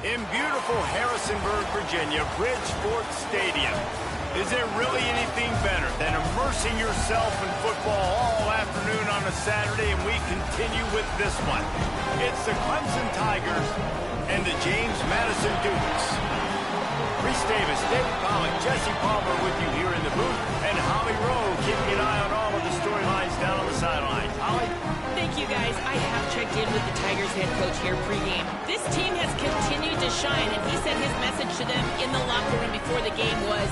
In beautiful Harrisonburg, Virginia, Bridgeport Stadium. Is there really anything better than immersing yourself in football all afternoon on a Saturday? And we continue with this one. It's the Clemson Tigers and the James Madison Dukes. Reese Davis, David Pollock, Jesse Palmer with you here in the booth, and Holly Rowe keeping an eye on all of the storylines down on the sidelines. Holly? Thank you, guys. I have checked in with the Tigers head coach here pregame. This team has continued to shine, and he said his message to them in the locker room before the game was,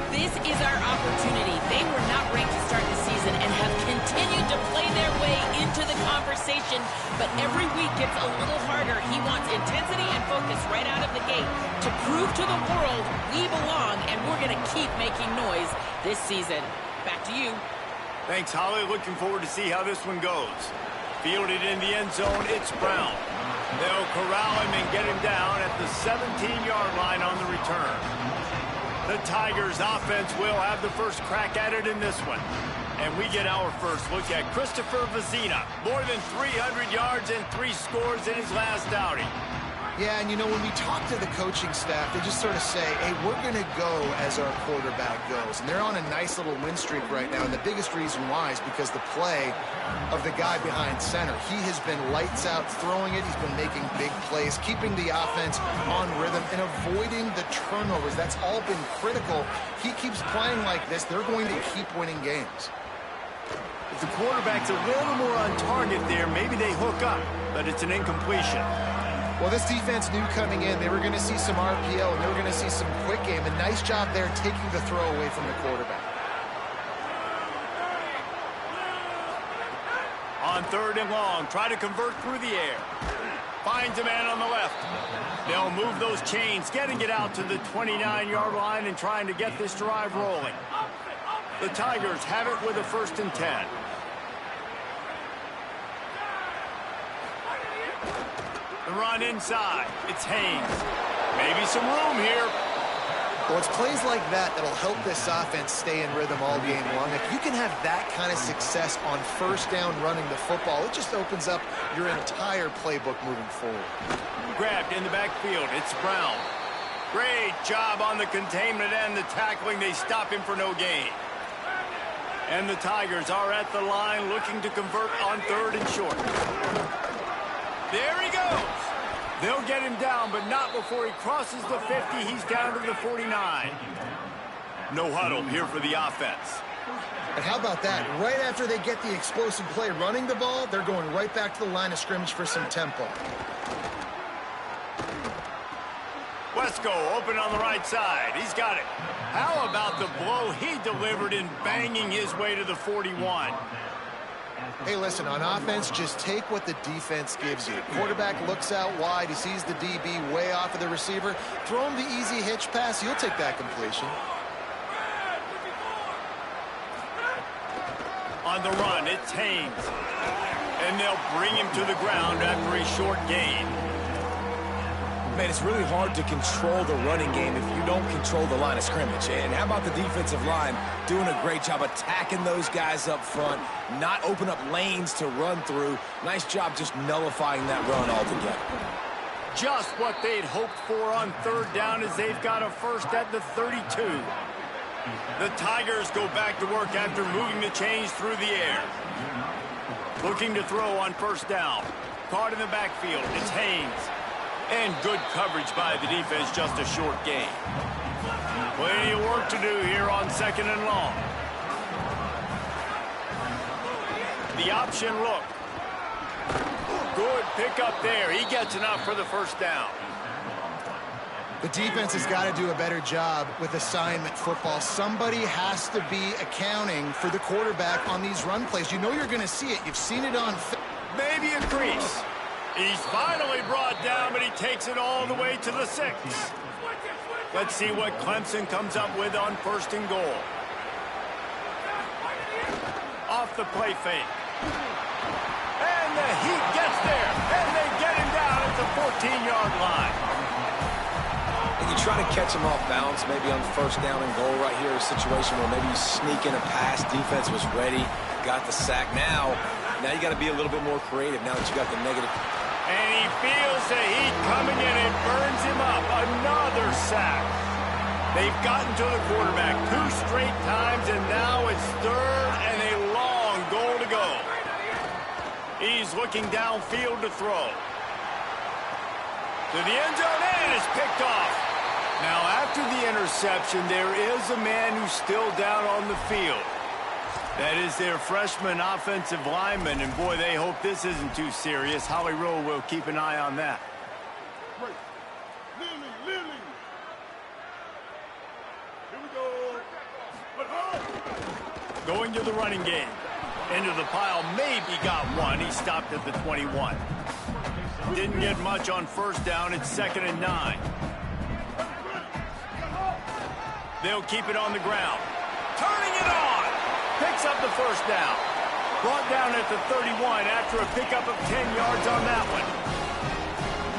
this is our opportunity. They were not ranked to start the season and have continued to play their way into the conversation, but every week gets a little harder. He wants intensity and focus right out of the gate to prove to the world we belong, and we're going to keep making noise this season. Back to you. Thanks, Holly. Looking forward to see how this one goes. Fielded in the end zone, it's Brown. They'll corral him and get him down at the 17-yard line on the return. The Tigers offense will have the first crack at it in this one. And we get our first look at Christopher Vezina. More than 300 yards and 3 scores in his last outing. Yeah, and you know, when we talk to the coaching staff, they just sort of say, hey, we're going to go as our quarterback goes. And they're on a nice little win streak right now, and the biggest reason why is because the play of the guy behind center. He has been lights out throwing it. He's been making big plays, keeping the offense on rhythm, and avoiding the turnovers. That's all been critical. He keeps playing like this, they're going to keep winning games. If the quarterback's a little more on target there, maybe they hook up, but it's an incompletion. Well, this defense knew coming in they were going to see some RPO and they were going to see some quick game. A nice job there taking the throw away from the quarterback. On 3rd and long, try to convert through the air. Finds a man on the left. They'll move those chains, getting it out to the 29-yard line and trying to get this drive rolling. The Tigers have it with a 1st and 10. The run inside. It's Haynes. Maybe some room here. Well, it's plays like that that'll help this offense stay in rhythm all game long. If you can have that kind of success on 1st down running the football, it just opens up your entire playbook moving forward. Grabbed in the backfield. It's Brown. Great job on the containment and the tackling. They stop him for no gain. And the Tigers are at the line looking to convert on 3rd and short. There he goes. They'll get him down, but not before he crosses the 50. He's down to the 49. No huddle here for the offense. And how about that? Right after they get the explosive play running the ball, they're going right back to the line of scrimmage for some tempo. Wesco open on the right side. He's got it. How about the blow he delivered in banging his way to the 41? Hey, listen, on offense, just take what the defense gives you. Quarterback looks out wide. He sees the DB way off of the receiver. Throw him the easy hitch pass. He'll take that completion. On the run, it's Haynes. And they'll bring him to the ground after a short gain. Man, it's really hard to control the running game if you don't control the line of scrimmage. And how about the defensive line doing a great job attacking those guys up front, not open up lanes to run through. Nice job just nullifying that run altogether. Just what they'd hoped for on 3rd down as they've got a 1st at the 32. The Tigers go back to work after moving the chains through the air. Looking to throw on 1st down. Caught in the backfield. It's Haynes. And good coverage by the defense, just a short gain. Plenty of work to do here on 2nd and long. The option look. Good pickup there. He gets enough for the 1st down. The defense has got to do a better job with assignment football. Somebody has to be accounting for the quarterback on these run plays. You know you're going to see it. You've seen it on film. Maybe a crease. He's finally brought down, but he takes it all the way to the 6. Let's see what Clemson comes up with on 1st and goal. Off the play fake. And the heat gets there, and they get him down at the 14-yard line. And you try to catch him off balance, maybe on 1st down and goal right here, a situation where maybe you sneak in a pass, defense was ready, got the sack. Now you got to be a little bit more creative now that you got the negative. And he feels the heat coming in. It burns him sack. They've gotten to the quarterback 2 straight times, and now it's 3rd and a long goal to go. He's looking downfield to throw. To the end zone, and it's picked off. Now, after the interception, there is a man who's still down on the field. That is their freshman offensive lineman, and boy, they hope this isn't too serious. Howie Rowe will keep an eye on that. Lily. Here we go. Going to the running game. Into the pile, maybe got one. He stopped at the 21. Didn't get much on 1st down. It's 2nd and 9. They'll keep it on the ground. Turning it on. Picks up the 1st down. Brought down at the 31 after a pickup of 10 yards on that one.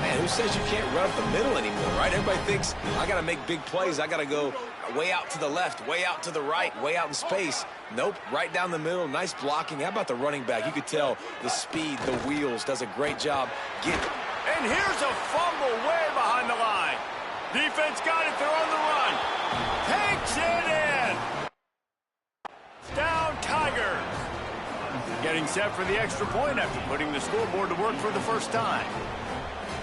Man, who says you can't run up the middle anymore, right? Everybody thinks, I got to make big plays. I got to go way out to the left, way out to the right, way out in space. Nope, right down the middle. Nice blocking. How about the running back? You could tell the speed, the wheels, does a great job getting. And here's a fumble way behind the line. Defense got it. They're on the run. Takes it in. Down Tigers. Getting set for the extra point after putting the scoreboard to work for the 1st time.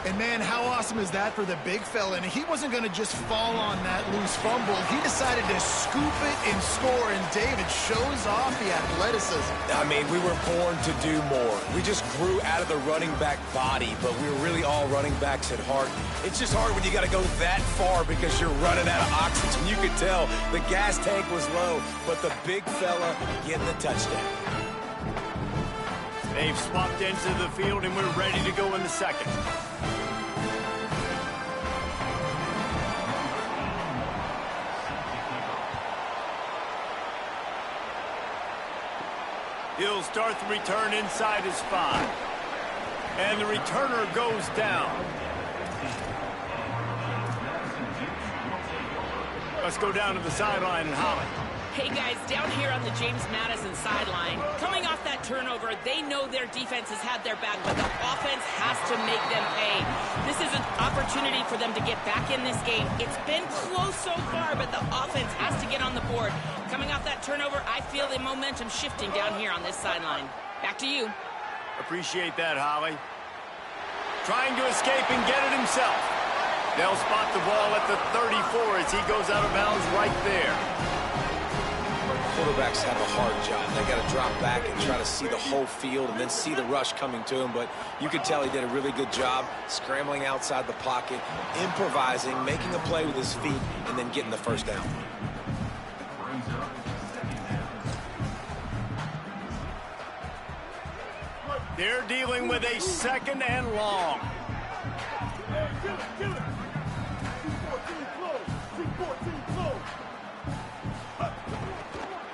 And, man, how awesome is that for the big fella? And he wasn't going to just fall on that loose fumble. He decided to scoop it and score, and David shows off the athleticism. I mean, we were born to do more. We just grew out of the running back body, but we were really all running backs at heart. It's just hard when you got to go that far because you're running out of oxygen. You could tell the gas tank was low, but the big fella getting the touchdown. They've swapped into the field, and we're ready to go in the 2nd. He'll start the return inside his 5. And the returner goes down. Let's go down to the sideline and Holly. Hey, guys, down here on the James Madison sideline, coming off that turnover, they know their defense has had their back, but the offense has to make them pay. This is an opportunity for them to get back in this game. It's been close so far, but the offense has to get on the board. Coming off that turnover, I feel the momentum shifting down here on this sideline. Back to you. Appreciate that, Holly. Trying to escape and get it himself. They'll spot the ball at the 34 as he goes out of bounds right there. Quarterbacks have a hard job. They got to drop back and try to see the whole field and then see the rush coming to him. But you could tell he did a really good job scrambling outside the pocket, improvising, making a play with his feet, and then getting the 1st down. They're dealing with a 2nd and long. Kill it. C14 close.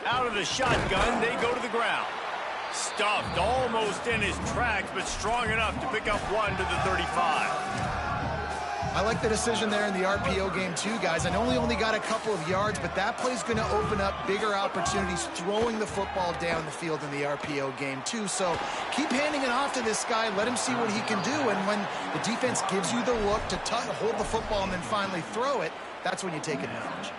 Out of the shotgun, they go to the ground. Stuffed almost in his tracks, but strong enough to pick up 1 to the 35. I like the decision there in the RPO game too, guys. I know he only got a couple of yards, but that play's going to open up bigger opportunities throwing the football down the field in the RPO game too. So keep handing it off to this guy. Let him see what he can do. And when the defense gives you the look to hold the football and then finally throw it, that's when you take advantage.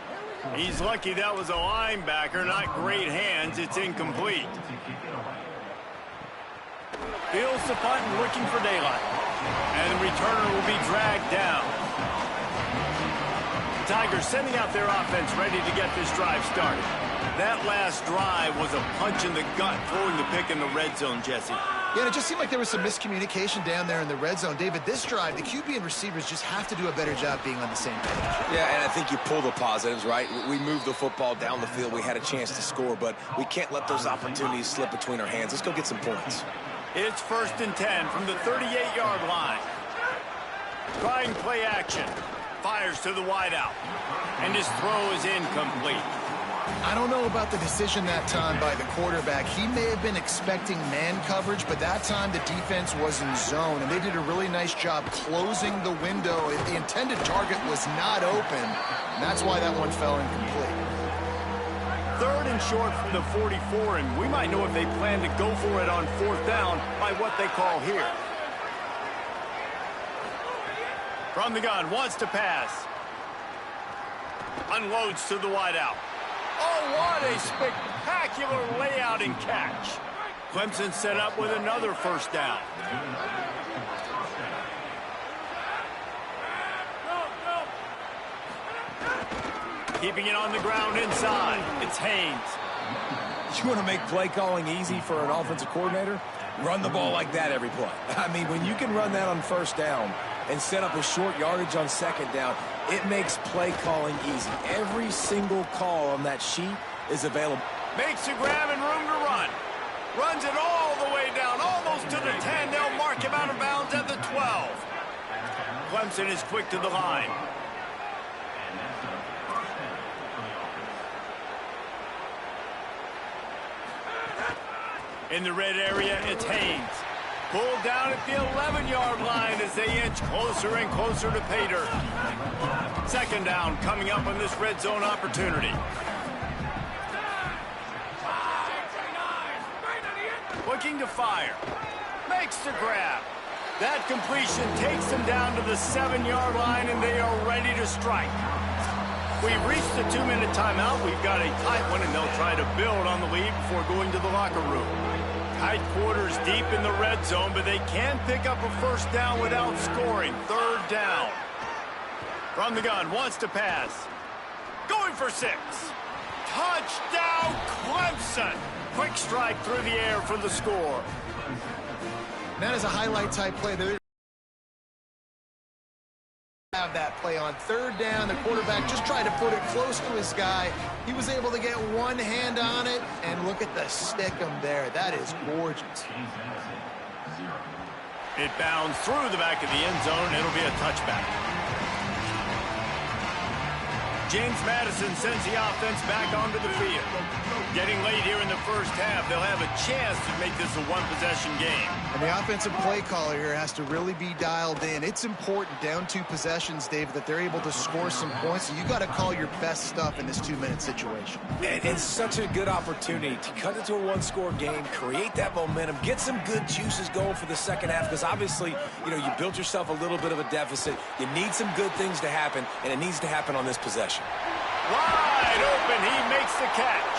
He's lucky that was a linebacker, not great hands. It's incomplete. Feels the punt and looking for daylight. And the returner will be dragged down. The Tigers sending out their offense ready to get this drive started. That last drive was a punch in the gut, throwing the pick in the red zone, Jesse. Yeah, and it just seemed like there was some miscommunication down there in the red zone. David, this drive, the QB and receivers just have to do a better job being on the same page. Yeah, and I think you pull the positives, right? We moved the football down the field. We had a chance to score, but we can't let those opportunities slip between our hands. Let's go get some points. It's 1st and 10 from the 38-yard line. Trying play action. Fires to the wideout. And his throw is incomplete. I don't know about the decision that time by the quarterback. He may have been expecting man coverage, but that time the defense was in zone, and they did a really nice job closing the window. The intended target was not open, and that's why that one fell incomplete. 3rd and short from the 44, and we might know if they plan to go for it on 4th down by what they call here. From the gun, wants to pass. Unloads to the wideout. Oh, what a spectacular layout and catch. Clemson set up with another first down. Keeping it on the ground inside. It's Haynes. You want to make play calling easy for an offensive coordinator? Run the ball like that every play. I mean, when you can run that on first down and set up a short yardage on second down, it makes play calling easy. Every single call on that sheet is available. Makes a grab and room to run. Runs it all the way down, almost to the 10. They'll mark him out of bounds at the 12. Clemson is quick to the line. In the red area, it's Haynes. Pulled down at the 11-yard line as they inch closer and closer to pay dirt. Second down coming up on this red zone opportunity. Looking to fire. Makes the grab. That completion takes them down to the 7-yard line, and they are ready to strike. We've reached the 2-minute timeout. We've got a tight one, and they'll try to build on the lead before going to the locker room. Tight quarters deep in the red zone, but they can pick up a first down without scoring. Third down. From the gun, wants to pass. Going for 6. Touchdown, Clemson. Quick strike through the air for the score. That is a highlight type play. They have that play on third down. The quarterback just tried to put it close to his guy. He was able to get one hand on it, and look at the stickum there. That is gorgeous. It bounds through the back of the end zone. It'll be a touchback. James Madison sends the offense back onto the field. Getting late here in the first half, they'll have a chance to make this a one-possession game. And the offensive play caller here has to really be dialed in. It's important down 2 possessions, David, that they're able to score some points. So you got to call your best stuff in this 2-minute situation. And it's such a good opportunity to cut into a one-score game, create that momentum, get some good juices going for the second half, because obviously, you built yourself a little bit of a deficit. You need some good things to happen, and it needs to happen on this possession. Wide open, he makes the catch.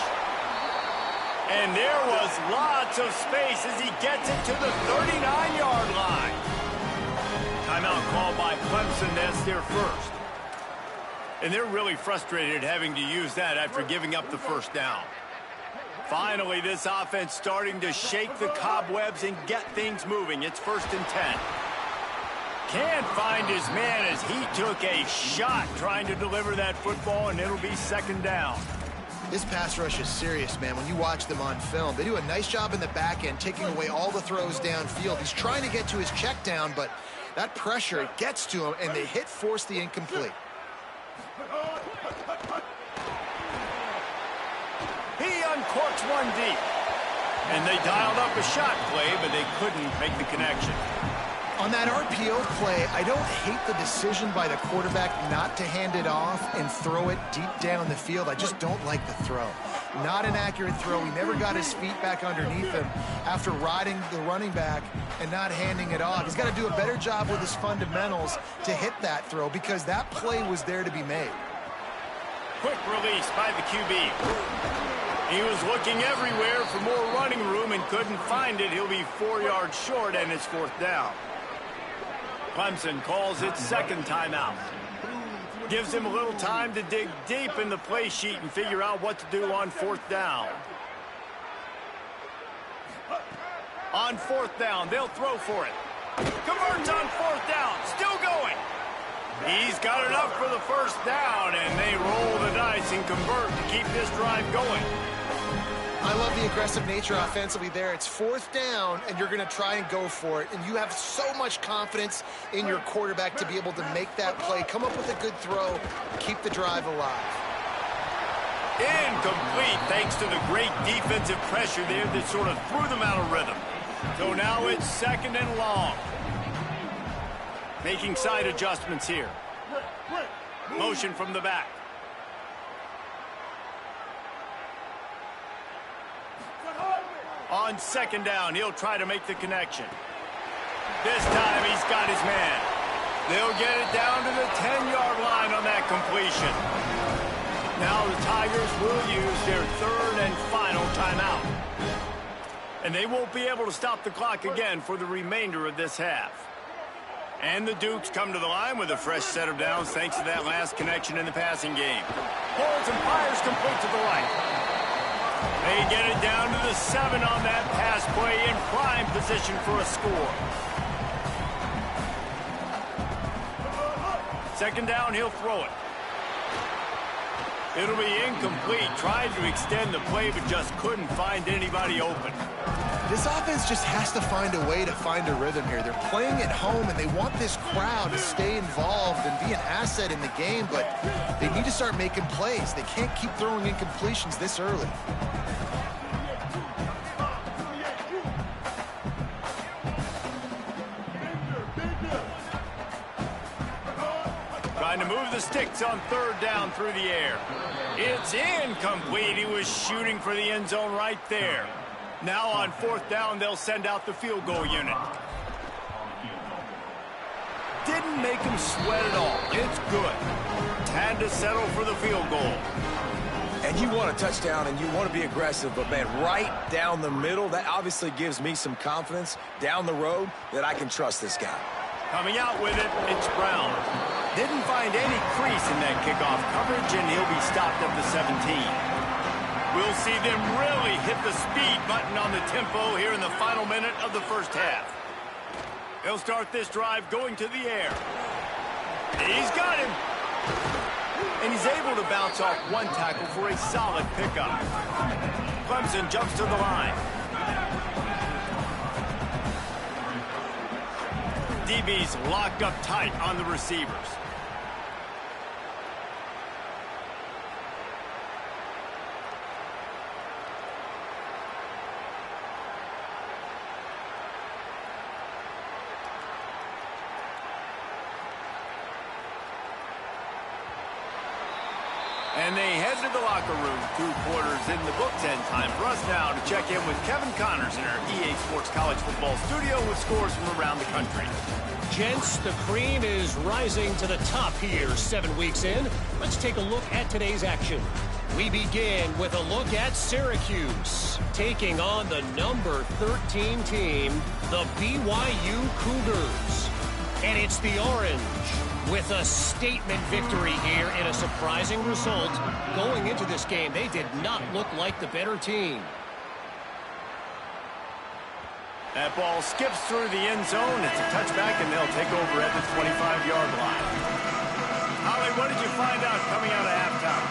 And there was lots of space as he gets it to the 39-yard line. Timeout called by Clemson. That's their first. And they're really frustrated having to use that after giving up the first down. Finally, this offense starting to shake the cobwebs and get things moving. It's 1st and 10. Can't find his man as he took a shot trying to deliver that football, and it'll be second down. This pass rush is serious, man. When you watch them on film, they do a nice job in the back end, taking away all the throws downfield. He's trying to get to his check down, but that pressure gets to him, and they force the incomplete. He uncorks one deep. And they dialed up a shot play, but they couldn't make the connection. On that RPO play, I don't hate the decision by the quarterback not to hand it off and throw it deep down the field. I just don't like the throw. Not an accurate throw. He never got his feet back underneath him after riding the running back and not handing it off. He's got to do a better job with his fundamentals to hit that throw, because that play was there to be made. Quick release by the QB. He was looking everywhere for more running room and couldn't find it. He'll be 4 yards short, and it's 4th down. Clemson calls its second timeout. Gives him a little time to dig deep in the play sheet and figure out what to do on 4th down. On 4th down, they'll throw for it. Converts on 4th down, still going. He's got enough for the first down, and they roll the dice and convert to keep this drive going. I love the aggressive nature offensively there. It's 4th down, and you're going to try and go for it. And you have so much confidence in your quarterback to be able to make that play, come up with a good throw, keep the drive alive. Incomplete, thanks to the great defensive pressure there that sort of threw them out of rhythm. So now it's 2nd and long. Making side adjustments here. Motion from the back. On 2nd down, he'll try to make the connection. This time he's got his man. They'll get it down to the 10-yard line on that completion. Now the Tigers will use their third and final timeout. And they won't be able to stop the clock again for the remainder of this half. And the Dukes come to the line with a fresh set of downs thanks to that last connection in the passing game. Holds and fires complete to the right. They get it down to the 7 on that pass play in prime position for a score. Second down, he'll throw it. It'll be incomplete. Tried to extend the play, but just couldn't find anybody open. This offense just has to find a way to find a rhythm here. They're playing at home, and they want this crowd to stay involved and be an asset in the game, but they need to start making plays. They can't keep throwing incompletions this early. Trying to move the sticks on third down through the air. It's incomplete. He was shooting for the end zone right there. Now on fourth down, they'll send out the field goal unit. Didn't make him sweat at all. It's good. Had to settle for the field goal. And you want a touchdown and you want to be aggressive, but man, right down the middle, that obviously gives me some confidence down the road that I can trust this guy. Coming out with it, it's Brown. Didn't find any crease in that kickoff coverage, and he'll be stopped at the 17. We'll see them really hit the speed button on the tempo here in the final minute of the first half. They'll start this drive going to the air. He's got him. And he's able to bounce off one tackle for a solid pickup. Clemson jumps to the line. DB's locked up tight on the receivers. And they head to the locker room. 2 quarters in the books, and time for us now to check in with Kevin Connors in our EA Sports College Football studio with scores from around the country. Gents, the cream is rising to the top here 7 weeks in. Let's take a look at today's action. We begin with a look at Syracuse, taking on the number 13 team, the BYU Cougars. And it's the Orange with a statement victory here in a surprising result. Going into this game, they did not look like the better team. That ball skips through the end zone. It's a touchback, and they'll take over at the 25-yard line. Holly, what did you find out coming out of halftime?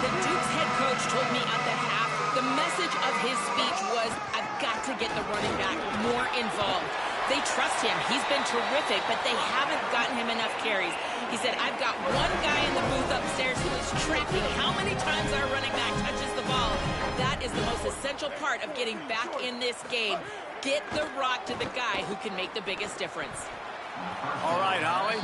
The Duke's head coach told me at the half, the message of his speech was, I've got to get the running back more involved. They trust him. He's been terrific, but they haven't gotten him enough carries. He said, I've got one guy in the booth upstairs who is tracking how many times our running back touches the ball. That is the most essential part of getting back in this game. Get the rock to the guy who can make the biggest difference. All right, Holly.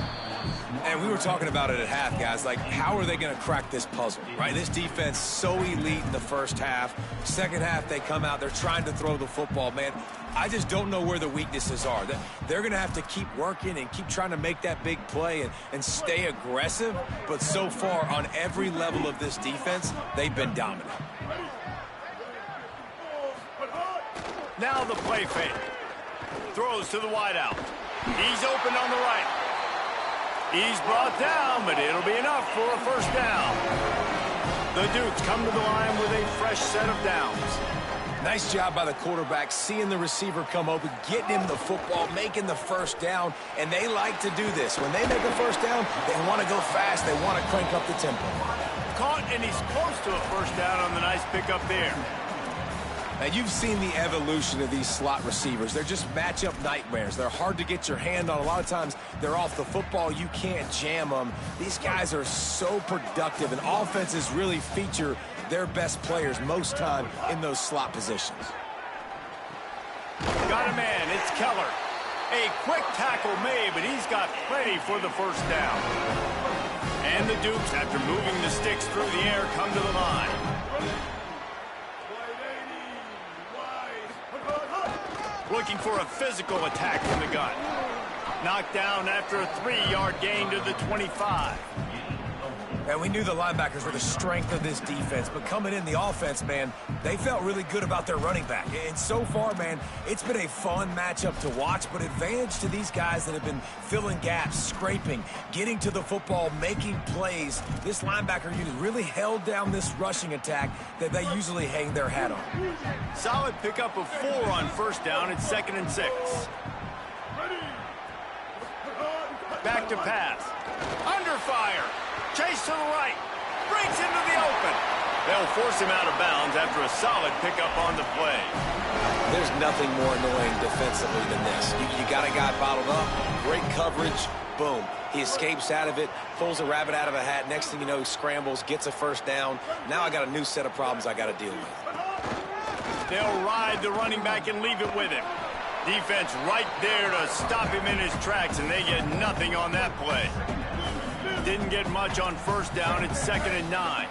And we were talking about it at half, guys. Like, how are they going to crack this puzzle, right? This defense so elite in the first half. Second half, they come out. They're trying to throw the football, man. I just don't know where the weaknesses are. They're going to have to keep working and keep trying to make that big play and stay aggressive. But so far, on every level of this defense, they've been dominant. Now the play fake. Throws to the wideout. He's open on the right. He's brought down, but it'll be enough for a first down. The Dukes come to the line with a fresh set of downs. Nice job by the quarterback, seeing the receiver come open, getting him the football, making the first down, and they like to do this. When they make a first down, they want to go fast. They want to crank up the tempo. Caught, and he's close to a first down on the nice pickup there. Now, you've seen the evolution of these slot receivers. They're just matchup nightmares. They're hard to get your hand on. A lot of times, they're off the football. You can't jam them. These guys are so productive, and offenses really feature their best players most time in those slot positions. Got a man. It's Keller. A quick tackle made, but he's got plenty for the first down. And the Dukes, after moving the sticks through the air, come to the line. Looking for a physical attack from the gun. Knocked down after a 3-yard gain to the 25. And we knew the linebackers were the strength of this defense, but coming in the offense, man, they felt really good about their running back. And so far, man, it's been a fun matchup to watch, but advantage to these guys that have been filling gaps, scraping, getting to the football, making plays. This linebacker unit really held down this rushing attack that they usually hang their hat on. Solid pickup of 4 on first down and 2nd and 6. Back to pass. Under fire. Chase to the right. Breaks into the open. They'll force him out of bounds after a solid pickup on the play. There's nothing more annoying defensively than this. You got a guy bottled up, great coverage, boom. He escapes out of it, pulls a rabbit out of a hat. Next thing you know, he scrambles, gets a first down. Now I got a new set of problems I got to deal with. They'll ride the running back and leave it with him. Defense right there to stop him in his tracks, and they get nothing on that play. Didn't get much on first down. It's 2nd and 9.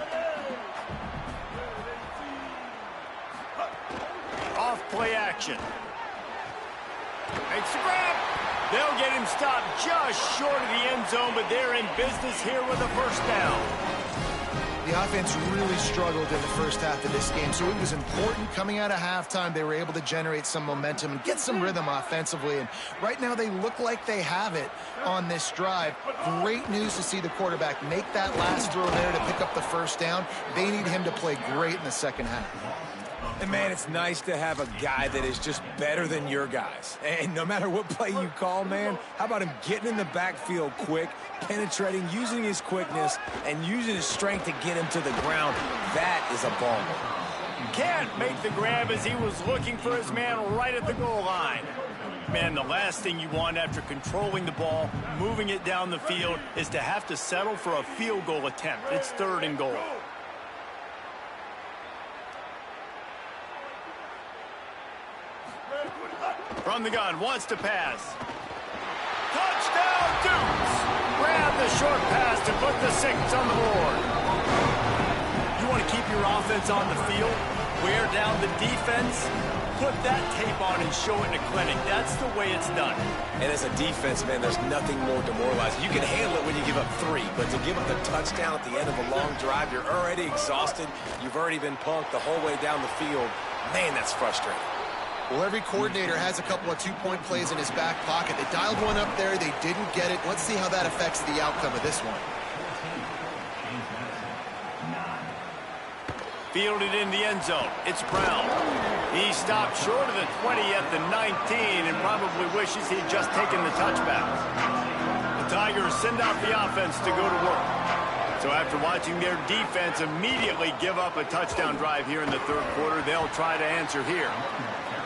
Off play action. Makes the grab. They'll get him stopped just short of the end zone, but they're in business here with a first down. The offense really struggled in the first half of this game, so it was important coming out of halftime. They were able to generate some momentum and get some rhythm offensively, and right now they look like they have it on this drive. Great news to see the quarterback make that last throw there to pick up the first down. They need him to play great in the second half. And, man, it's nice to have a guy that is just better than your guys. And no matter what play you call, man, how about him getting in the backfield quick, penetrating, using his quickness, and using his strength to get him to the ground? That is a ball. Can't make the grab as he was looking for his man right at the goal line. Man, the last thing you want after controlling the ball, moving it down the field, is to have to settle for a field goal attempt. It's 3rd and goal. From the gun, wants to pass. Touchdown, Dukes! Grab the short pass to put the 6 on the board. You want to keep your offense on the field, wear down the defense, put that tape on and show it in a clinic. That's the way it's done. And as a defense, man, there's nothing more demoralizing. You can handle it when you give up 3, but to give up the touchdown at the end of a long drive, you're already exhausted. You've already been punked the whole way down the field. Man, that's frustrating. Well, every coordinator has a couple of 2-point plays in his back pocket. They dialed one up there. They didn't get it. Let's see how that affects the outcome of this one. Fielded in the end zone. It's Brown. He stopped short of the 20 at the 19 and probably wishes he'd just taken the touchback. The Tigers send out the offense to go to work. So after watching their defense immediately give up a touchdown drive here in the 3rd quarter, they'll try to answer here.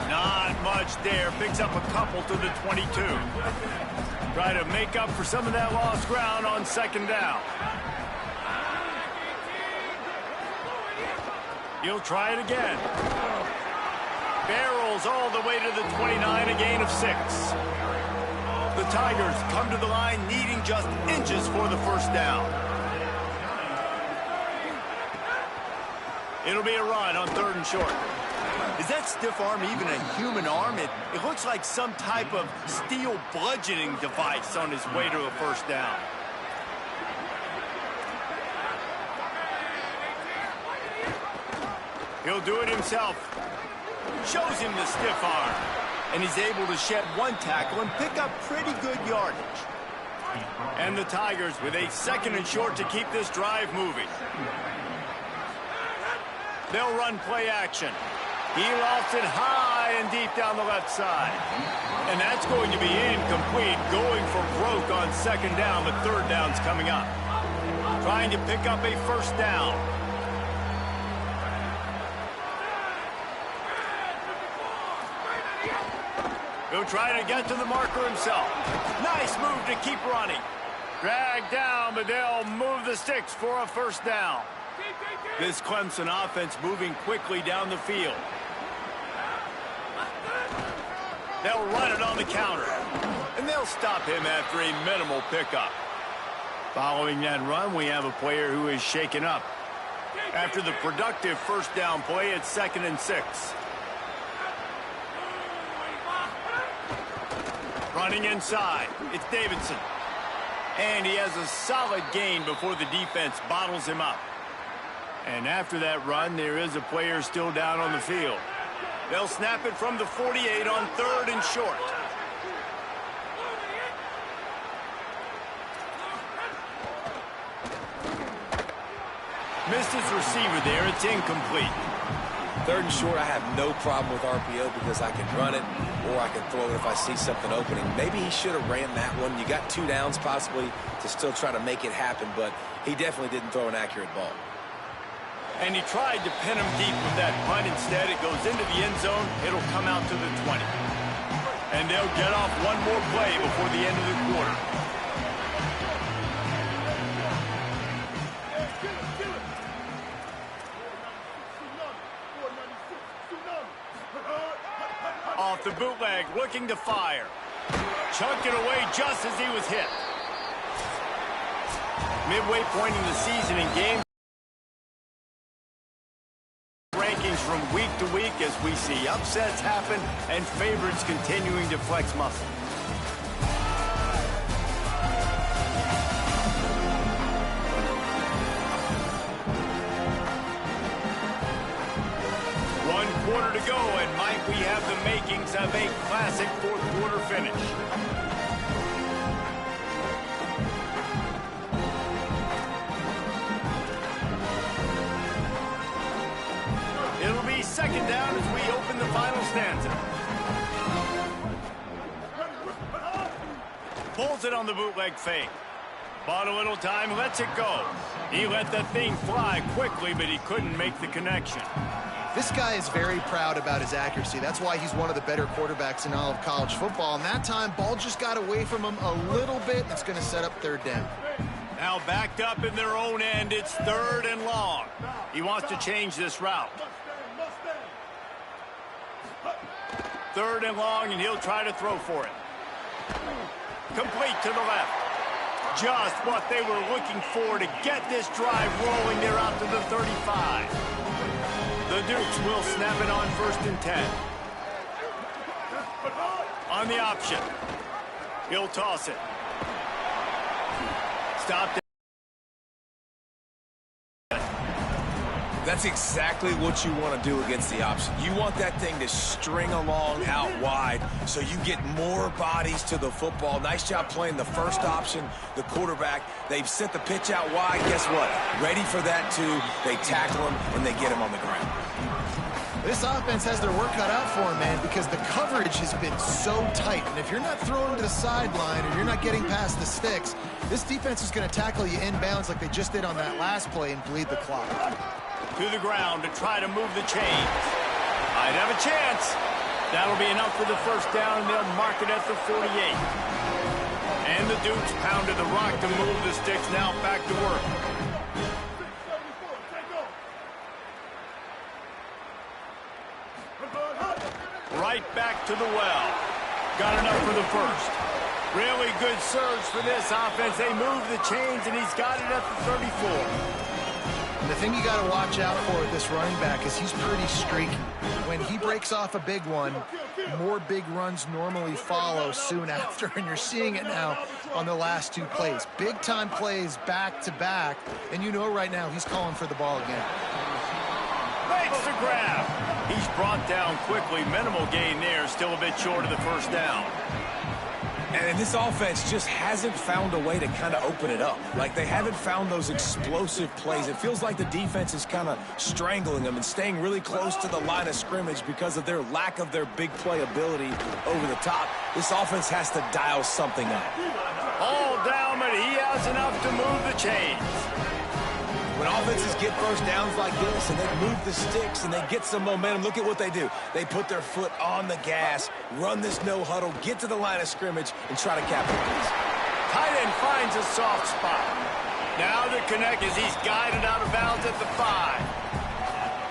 Not much there. Picks up a couple to the 22. Try to make up for some of that lost ground on 2nd down. He'll try it again. Barrels all the way to the 29, a gain of 6. The Tigers come to the line needing just inches for the first down. It'll be a run on 3rd and short. Is that stiff arm even a human arm? It looks like some type of steel bludgeoning device on his way to a first down. He'll do it himself. Shows him the stiff arm. And he's able to shed 1 tackle and pick up pretty good yardage. And the Tigers with a 2nd and short to keep this drive moving. They'll run play action. He lofts it high and deep down the left side. And that's going to be incomplete, going for broke on 2nd down, but 3rd down's coming up. Trying to pick up a first down. He'll try to get to the marker himself. Nice move to keep running. Dragged down, but they'll move the sticks for a first down. This Clemson offense moving quickly down the field. They'll run it on the counter. And they'll stop him after a minimal pickup. Following that run, we have a player who is shaken up. After the productive first down play, it's 2nd and 6. Running inside, it's Davidson. And he has a solid gain before the defense bottles him up. And after that run, there is a player still down on the field. They'll snap it from the 48 on 3rd and short. Missed his receiver there. It's incomplete. 3rd and short, I have no problem with RPO because I can run it or I can throw it if I see something opening. Maybe he should have ran that one. You got 2 downs possibly to still try to make it happen, but he definitely didn't throw an accurate ball. And he tried to pin him deep with that punt. Instead, it goes into the end zone. It'll come out to the 20. And they'll get off one more play before the end of the quarter. Off the bootleg, looking to fire. Chunked it away just as he was hit. Midway point in the season in game rankings from week to week as we see upsets happen and favorites continuing to flex muscle. Quarter to go, and might we have the makings of a classic 4th quarter finish. It'll be 2nd down as we open the final stanza. Pulls it on the bootleg fake. Bought a little time, lets it go. He let the thing fly quickly, but he couldn't make the connection. This guy is very proud about his accuracy. That's why he's one of the better quarterbacks in all of college football. And that time, ball just got away from him a little bit. It's going to set up 3rd down. Now backed up in their own end. It's 3rd and long. He wants to change this route. 3rd and long, and he'll try to throw for it. Complete to the left. Just what they were looking for to get this drive rolling. They're out to the 35. The Dukes will snap it on 1st and 10. On the option. He'll toss it. Stopped it. That's exactly what you want to do against the option. You want that thing to string along out wide so you get more bodies to the football. Nice job playing the first option, the quarterback. They've sent the pitch out wide. Guess what? Ready for that too. They tackle him and they get him on the ground. This offense has their work cut out for him, man, because the coverage has been so tight. And if you're not throwing to the sideline or you're not getting past the sticks, this defense is going to tackle you inbounds like they just did on that last play and bleed the clock. To the ground to try to move the chains. Might have a chance. That'll be enough for the 1st down, and they'll mark it at the 48. And the Dukes pounded the rock to move the sticks. Now back to work. Right back to the well. Got enough for the 1st. Really good surge for this offense. They move the chains, and he's got it at the 34. And the thing you got to watch out for with this running back is he's pretty streaky. When he breaks off a big one, more big runs normally follow soon after, and you're seeing it now on the last 2 plays. Big-time plays back-to-back, and you know right now he's calling for the ball again. Makes the grab. He's brought down quickly. Minimal gain there, still a bit short of the 1st down. And this offense just hasn't found a way to kind of open it up. Like, they haven't found those explosive plays. It feels like the defense is kind of strangling them and staying really close to the line of scrimmage because of their lack of their big play ability over the top. This offense has to dial something up. All down, but he has enough to move the chains. When offenses get 1st downs like this and they move the sticks and they get some momentum, look at what they do. They put their foot on the gas, run this no huddle, get to the line of scrimmage, and try to capitalize. Tight end finds a soft spot. Now the connect as he's guided out of bounds at the 5.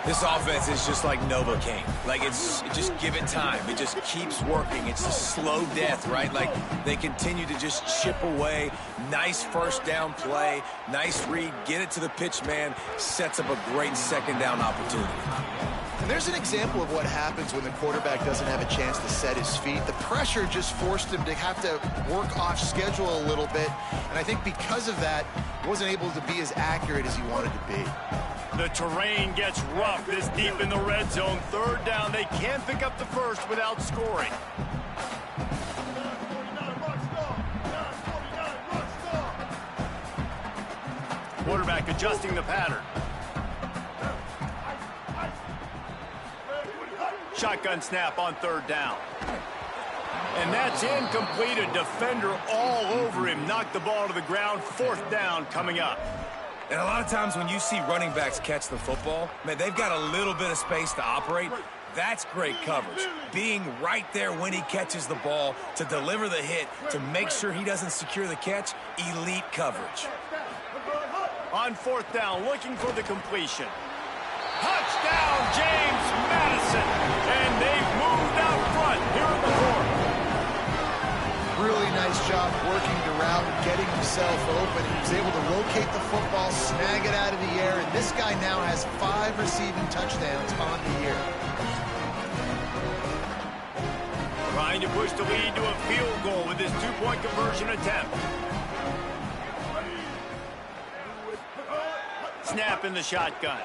This offense is just like Novocaine. Like, just give it time. It just keeps working. It's a slow death, right? Like, they continue to just chip away. Nice 1st down play. Nice read. Get it to the pitch man. Sets up a great 2nd down opportunity. And there's an example of what happens when the quarterback doesn't have a chance to set his feet. The pressure just forced him to have to work off schedule a little bit. And I think because of that, he wasn't able to be as accurate as he wanted to be. The terrain gets rough this deep in the red zone. Third down, they can't pick up the first without scoring. Quarterback adjusting the pattern. Shotgun snap on third down. And that's incomplete. A defender all over him. Knocked the ball to the ground. Fourth down coming up. And a lot of times when you see running backs catch the football, man, they've got a little bit of space to operate. That's great coverage. Being right there when he catches the ball to deliver the hit, to make sure he doesn't secure the catch, elite coverage. On fourth down, looking for the completion. Touchdown, James Madison. And they've moved out front here in the fourth. Really nice job working the route and getting himself open. He was able to locate the football, snag it out of the air, and this guy now has 5 receiving touchdowns on the year. Trying to push the lead to a field goal with his 2-point conversion attempt. Snap in the shotgun.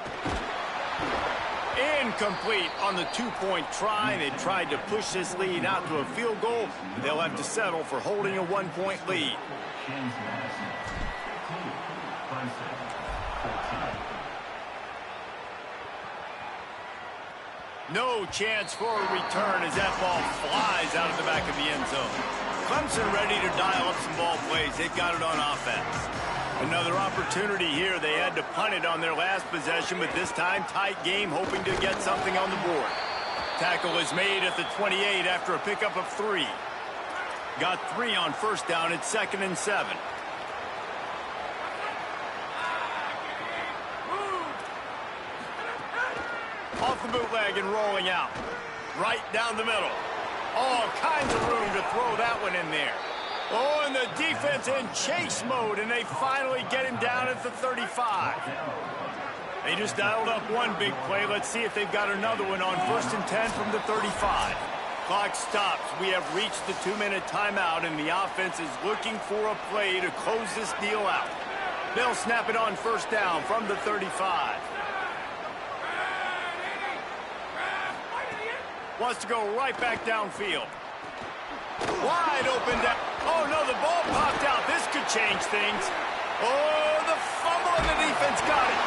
Incomplete on the 2-point try. They tried to push this lead out to a field goal. They'll have to settle for holding a 1-point lead. No chance for a return as that ball flies out of the back of the end zone. Clemson ready to dial up some ball plays. They've got it on offense. Another opportunity here. They had to punt it on their last possession, but this time tight game, hoping to get something on the board. Tackle is made at the 28 after a pickup of 3. Got 3 on first down. It's 2nd and 7. Off the bootleg and rolling out. Right down the middle. All kinds of room to throw that one in there. Oh, and the defense in chase mode, and they finally get him down at the 35. They just dialed up one big play. Let's see if they've got another one on 1st and 10 from the 35. Clock stops. We have reached the 2-minute timeout, and the offense is looking for a play to close this deal out. They'll snap it on 1st down from the 35. Wants to go right back downfield. Wide open down. Oh, no, the ball popped out. This could change things. Oh, the fumble, and the defense got it.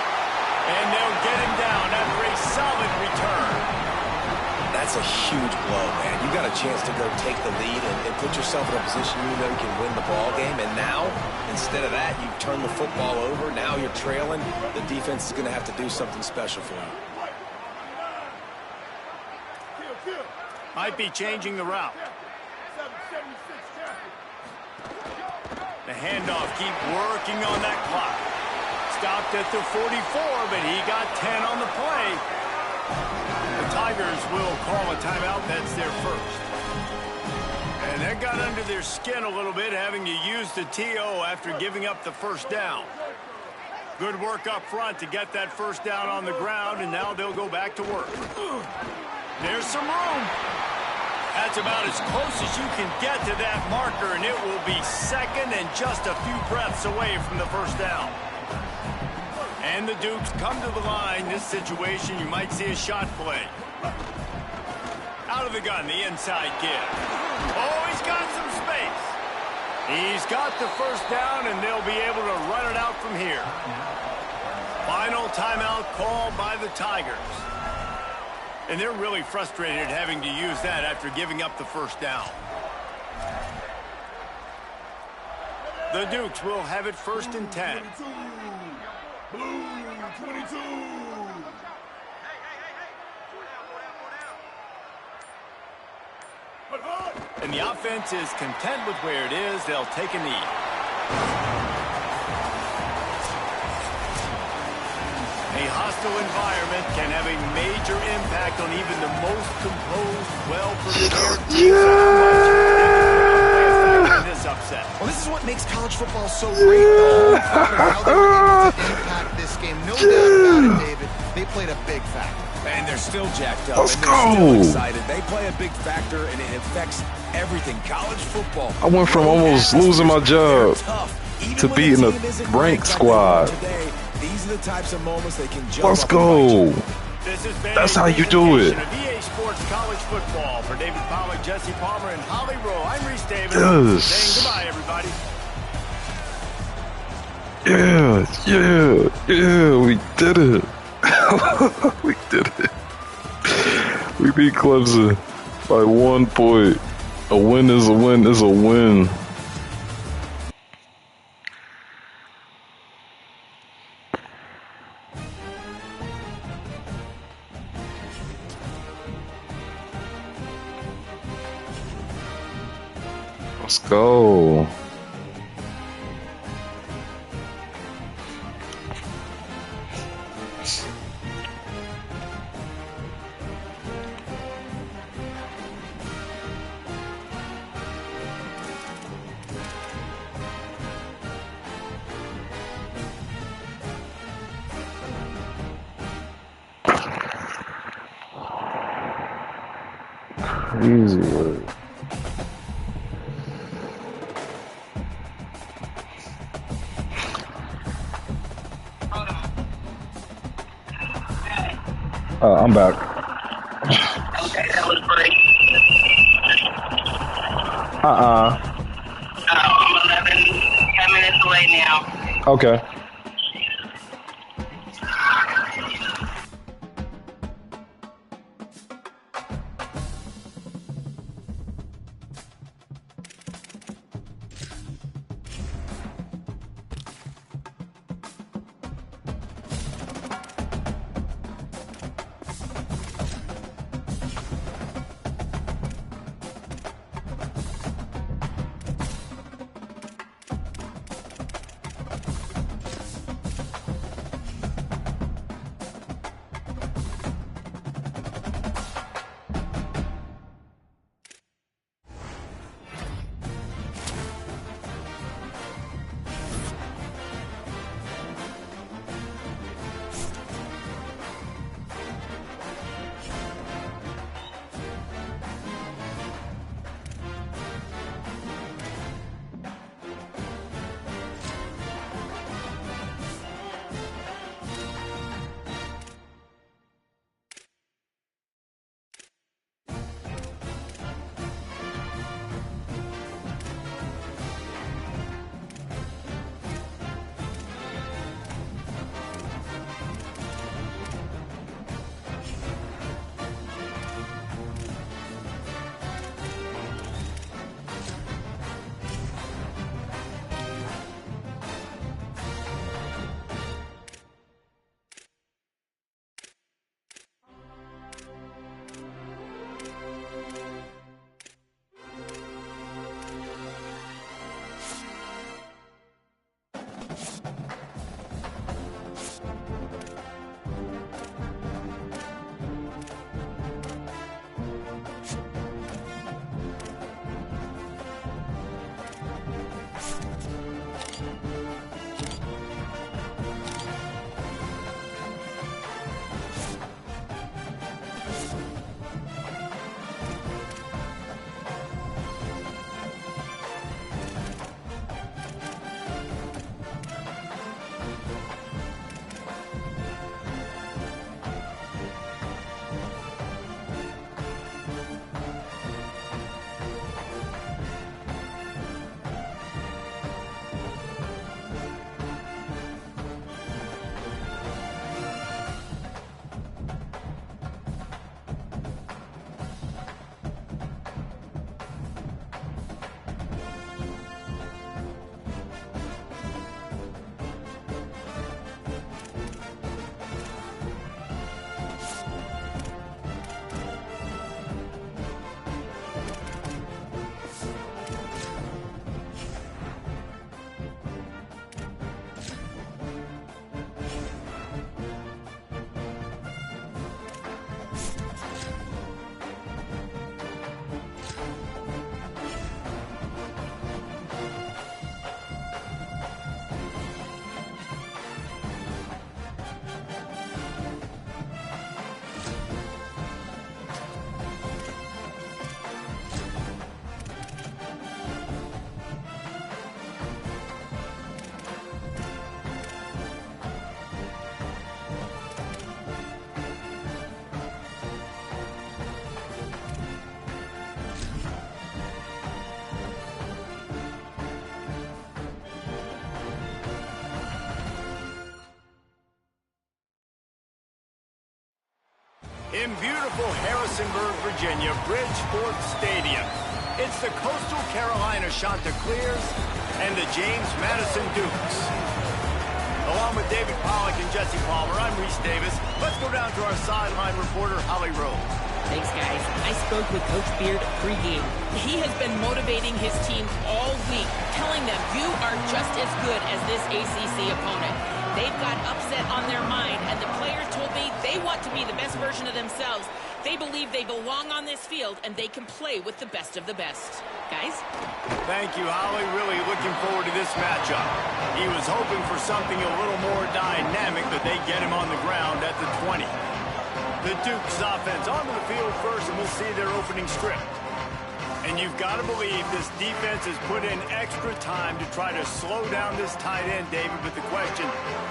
And they'll get him down after a solid return. That's a huge blow, man. You got a chance to go take the lead and put yourself in a position you know you can win the ball game. And now, instead of that, you turn the football over. Now you're trailing. The defense is going to have to do something special for you. Might be changing the route. The handoff, keep working on that clock. Stopped at the 44, but he got 10 on the play. The Tigers will call a timeout. That's their first. And that got under their skin a little bit, having to use the TO after giving up the first down. Good work up front to get that first down on the ground, and now they'll go back to work. There's some room. That's about as close as you can get to that marker, and it will be 2nd and just a few breaths away from the first down. And the Dukes come to the line. This situation, you might see a shot play. Out of the gun, the inside give. Oh, he's got some space. He's got the first down, and they'll be able to run it out from here. Final timeout called by the Tigers. And they're really frustrated having to use that after giving up the first down. The Dukes will have it 1st and 10. Blue 22. And the offense is content with where it is. They'll take a knee. A hostile environment can have a major impact on even the most composed, well-prepared team. This upset. Well, this is what makes college football so great. The whole crowd, how they were able to impact this game. No doubt about it, David. They played a big factor. And they're still jacked up. Let's and they're still go. excited. They play a big factor, and it affects everything. College football. I went from almost losing my job to beating a ranked squad. Today, these are the types of moments they can jump Let's up and bite go. This has been That's a how you do it. presentation of EA Sports College Football. For David Pollack, Jesse Palmer, and Holly Rowe, I'm Reese Davis. Yes. Saying goodbye, everybody. Yeah, we did it. We did it. We beat Clemson by 1 point. A win is a win is a win. Let's go. Crazy word. I'm back. Okay, that was great. I'm 10 minutes away now. Okay. In beautiful Harrisonburg, Virginia, Bridgeport Stadium, it's the Coastal Carolina Chanticleers and the James Madison Dukes. Along with David Pollack and Jesse Palmer, I'm Reese Davis. Let's go down to our sideline reporter, Holly Rose. Thanks, guys. I spoke with Coach Beard pregame. He has been motivating his team all week, telling them, you are just as good as this ACC opponent. They've got upset on their mind, and the players told me they want to be the best version of themselves. They believe they belong on this field, and they can play with the best of the best. Guys? Thank you, Holly. Really looking forward to this matchup. He was hoping for something a little more dynamic, but they get him on the ground at the 20. The Dukes offense onto the field first, and we'll see their opening script. And you've got to believe this defense has put in extra time to try to slow down this tight end, David, but the question,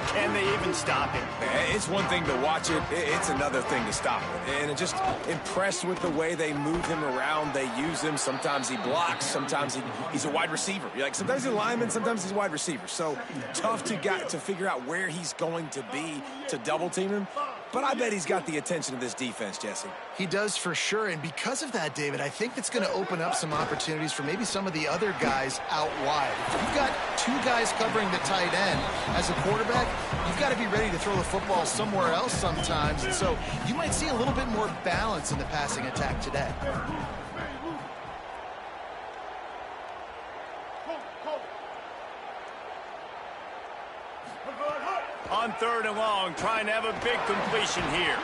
can they even stop him? It's one thing to watch it. It's another thing to stop it. And I'm just impressed with the way they move him around. They use him. Sometimes he blocks. Sometimes he's a wide receiver. Sometimes he's a lineman. Sometimes he's a wide receiver. So tough to figure out where he's going to be to double team him. But I bet he's got the attention of this defense, Jesse. He does for sure, and because of that, David, I think it's going to open up some opportunities for maybe some of the other guys out wide. If you've got two guys covering the tight end as a quarterback, you've got to be ready to throw the football somewhere else sometimes, and so you might see a little bit more balance in the passing attack today. On 3rd and long, trying to have a big completion here.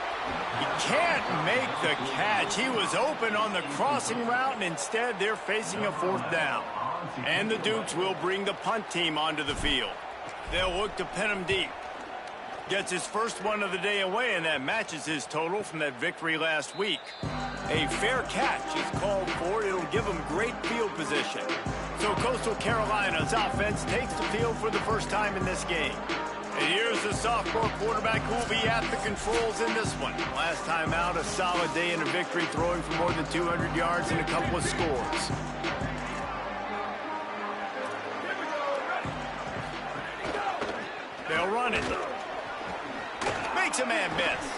He can't make the catch. He was open on the crossing route, and instead they're facing a 4th down. And the Dukes will bring the punt team onto the field. They'll look to pin him deep. Gets his first one of the day away, and that matches his total from that victory last week. A fair catch is called for. It'll give them great field position. So Coastal Carolina's offense takes the field for the first time in this game. And here's the sophomore quarterback who will be at the controls in this one. Last time out, a solid day in a victory, throwing for more than 200 yards and a couple of scores. They'll run it. Makes a man miss.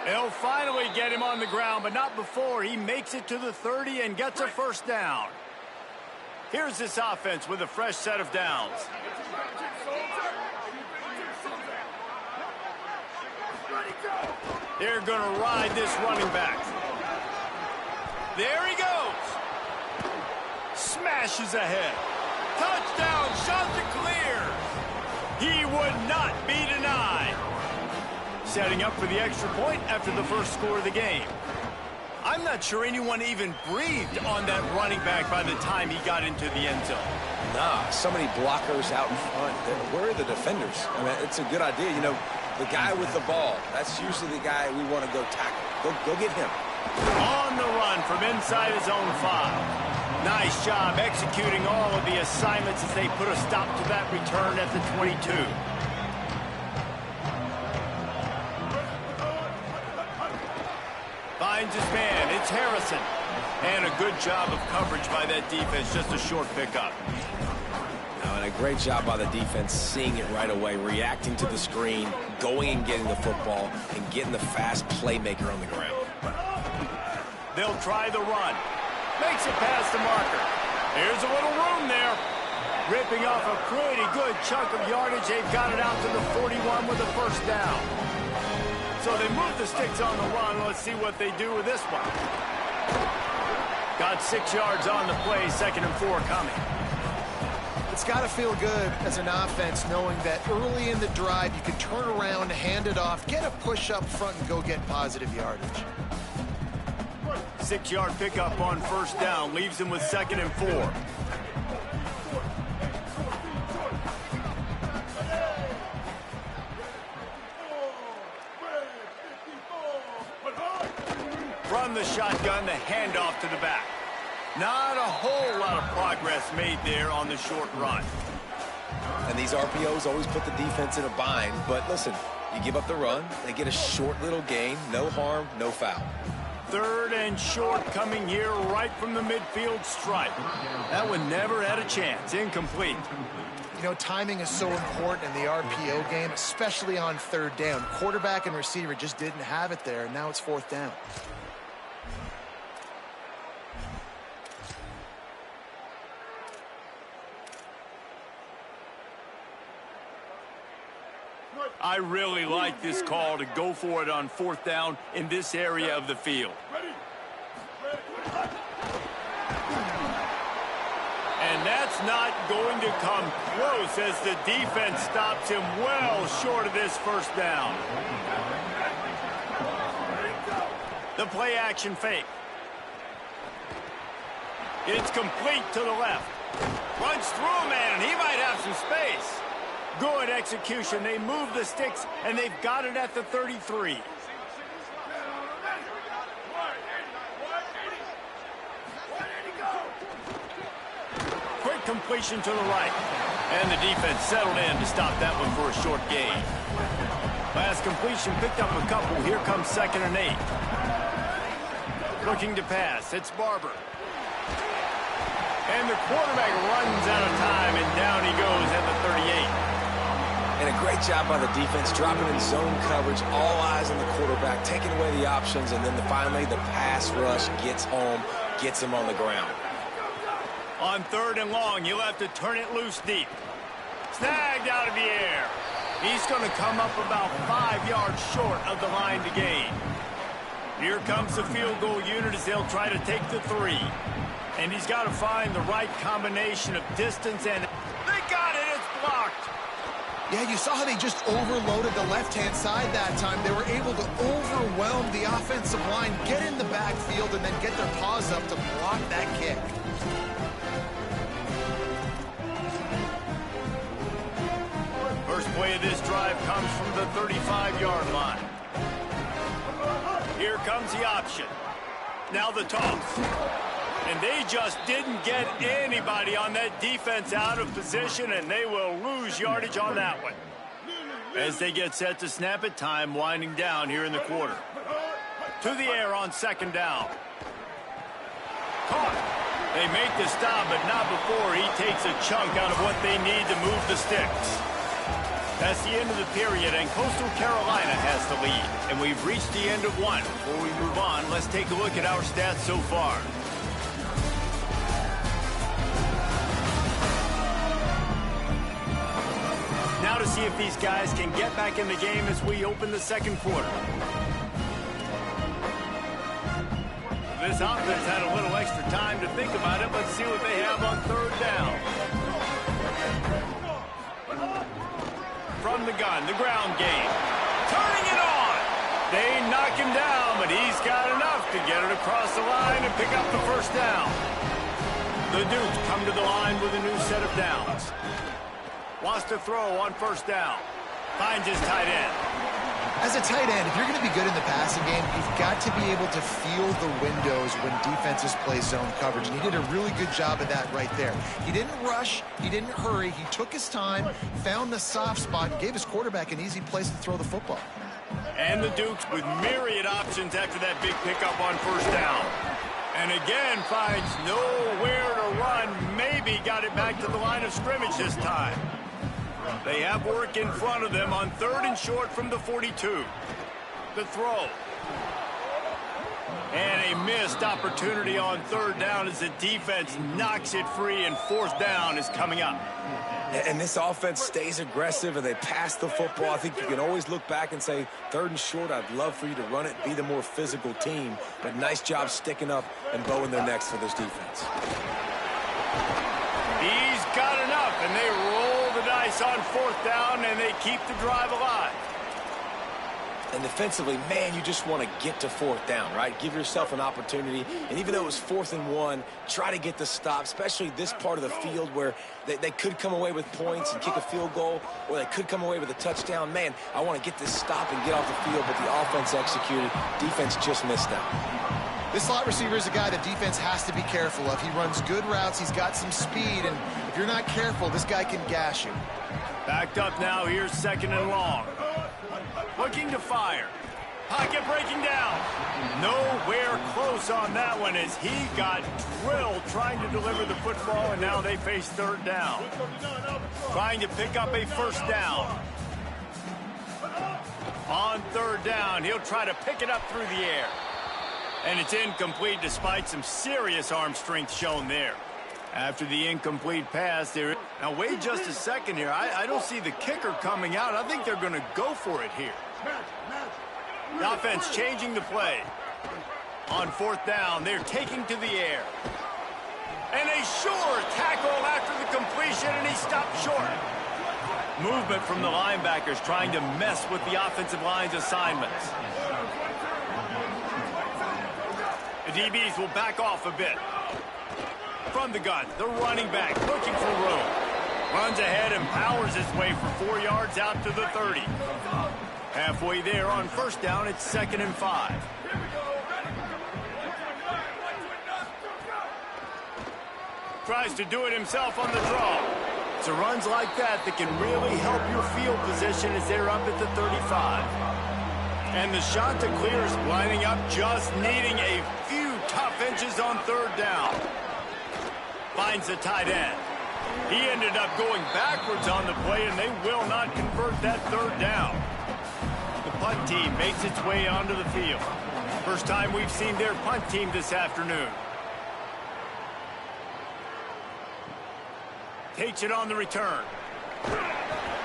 They'll finally get him on the ground, but not before he makes it to the 30 and gets a 1st down. Here's this offense with a fresh set of downs. They're going to ride this running back. There he goes. Smashes ahead. Touchdown, Chanticleers. He would not be denied. Setting up for the extra point after the first score of the game. I'm not sure anyone even breathed on that running back by the time he got into the end zone. Nah, so many blockers out in front. Where are the defenders? I mean, it's a good idea. The guy with the ball, that's usually the guy we want to go tackle. Go get him. On the run from inside his own 5. Nice job executing all of the assignments as they put a stop to that return at the 22. Finds his man. It's Harrison. And a good job of coverage by that defense. Just a short pickup. And a great job by the defense, seeing it right away, reacting to the screen, going and getting the football, and getting the fast playmaker on the ground. They'll try the run. Makes it past the marker. Here's a little room there. Ripping off a pretty good chunk of yardage. They've got it out to the 41 with a 1st down. So they move the sticks on the run. Let's see what they do with this one. Got 6 yards on the play. 2nd and 4 coming. It's got to feel good as an offense knowing that early in the drive you can turn around, hand it off, get a push up front, and go get positive yardage. 6-yard pickup on 1st down. Leaves him with 2nd and 4. From the shotgun, the handoff to the back. Not a whole lot of progress made there on the short run. And these RPOs always put the defense in a bind. But listen, you give up the run, they get a short little gain. No harm, no foul. 3rd and short coming here right from the midfield stripe. That one never had a chance. Incomplete. You know, timing is so important in the RPO game, especially on third down. Quarterback and receiver just didn't have it there, and now it's fourth down. I really like this call to go for it on fourth down in this area of the field. And that's not going to come close as the defense stops him well short of this first down. The play action fake. It's complete to the left. Runs through a man, and he might have some space. Good execution. They move the sticks, and they've got it at the 33. Quick completion to the right. And the defense settled in to stop that one for a short gain. Last completion picked up a couple. Here comes 2nd and 8. Looking to pass. It's Barber. And the quarterback runs out of time, and down he goes at the 38. And a great job by the defense, dropping in zone coverage, all eyes on the quarterback, taking away the options, and then finally the pass rush gets home, gets him on the ground. On 3rd and long, you'll have to turn it loose deep. Snagged out of the air. He's going to come up about 5 yards short of the line to gain. Here comes the field goal unit as they'll try to take the 3. And he's got to find the right combination of distance and... They got it! It's blocked! Yeah, you saw how they just overloaded the left-hand side that time. They were able to overwhelm the offensive line, get in the backfield, and then get their paws up to block that kick. First play of this drive comes from the 35-yard line. Here comes the option. Now the toss. And they just didn't get anybody on that defense out of position, and they will lose yardage on that one. As they get set to snap it, time winding down here in the quarter. To the air on 2nd down. Caught. They make the stop, but not before he takes a chunk out of what they need to move the sticks. That's the end of the period, and Coastal Carolina has the lead. And we've reached the end of one. Before we move on, let's take a look at our stats so far. Now to see if these guys can get back in the game as we open the 2nd quarter. This offense had a little extra time to think about it. Let's see what they have on 3rd down. From the gun, the ground game. Turning it on. They knock him down, but he's got enough to get it across the line and pick up the first down. The Dukes come to the line with a new set of downs. Wants to throw on 1st down. Finds his tight end. As a tight end, if you're going to be good in the passing game, you've got to be able to feel the windows when defenses play zone coverage. And he did a really good job of that right there. He didn't rush. He didn't hurry. He took his time, found the soft spot, and gave his quarterback an easy place to throw the football. And the Dukes with myriad options after that big pickup on 1st down. And again finds nowhere to run. Maybe got it back to the line of scrimmage this time. They have work in front of them on 3rd and short from the 42. The throw. And a missed opportunity on 3rd down as the defense knocks it free, and 4th down is coming up. And this offense stays aggressive and they pass the football. I think you can always look back and say, 3rd and short, I'd love for you to run it, be the more physical team. But nice job sticking up and bowing their necks for this defense. He's got enough, and they roll the dice on 4th down, and they keep the drive alive. And defensively, man, you just want to get to 4th down, right? Give yourself an opportunity. And even though it was 4th and 1, try to get the stop, especially this part of the field where they could come away with points and kick a field goal, or they could come away with a touchdown. Man, I want to get this stop and get off the field, but the offense executed. Defense just missed out. This slot receiver is a guy that defense has to be careful of. He runs good routes. He's got some speed, and if you're not careful, this guy can gash you. Backed up now. Here's 2nd and long. Looking to fire. Pocket breaking down. Nowhere close on that one as he got drilled trying to deliver the football, and now they face third down. Trying to pick up a first down. On third down, he'll try to pick it up through the air. And it's incomplete despite some serious arm strength shown there. After the incomplete pass there. Now wait just a second here. I don't see the kicker coming out. I think they're going to go for it here. The offense changing the play. On fourth down, they're taking to the air. And a sure tackle after the completion, and he stopped short. Movement from the linebackers trying to mess with the offensive line's assignments. The DBs will back off a bit. From the gun, the running back looking for room. Runs ahead and powers his way for 4 yards out to the 30. Halfway there on first down, it's 2nd and 5. Tries to do it himself on the draw. It's runs like that that can really help your field position as they're up at the 35. And the shot to clear is lining up, just needing a few tough inches on third down. Finds the tight end. He ended up going backwards on the play, and they will not convert that third down. The punt team makes its way onto the field. First time we've seen their punt team this afternoon. Takes it on the return.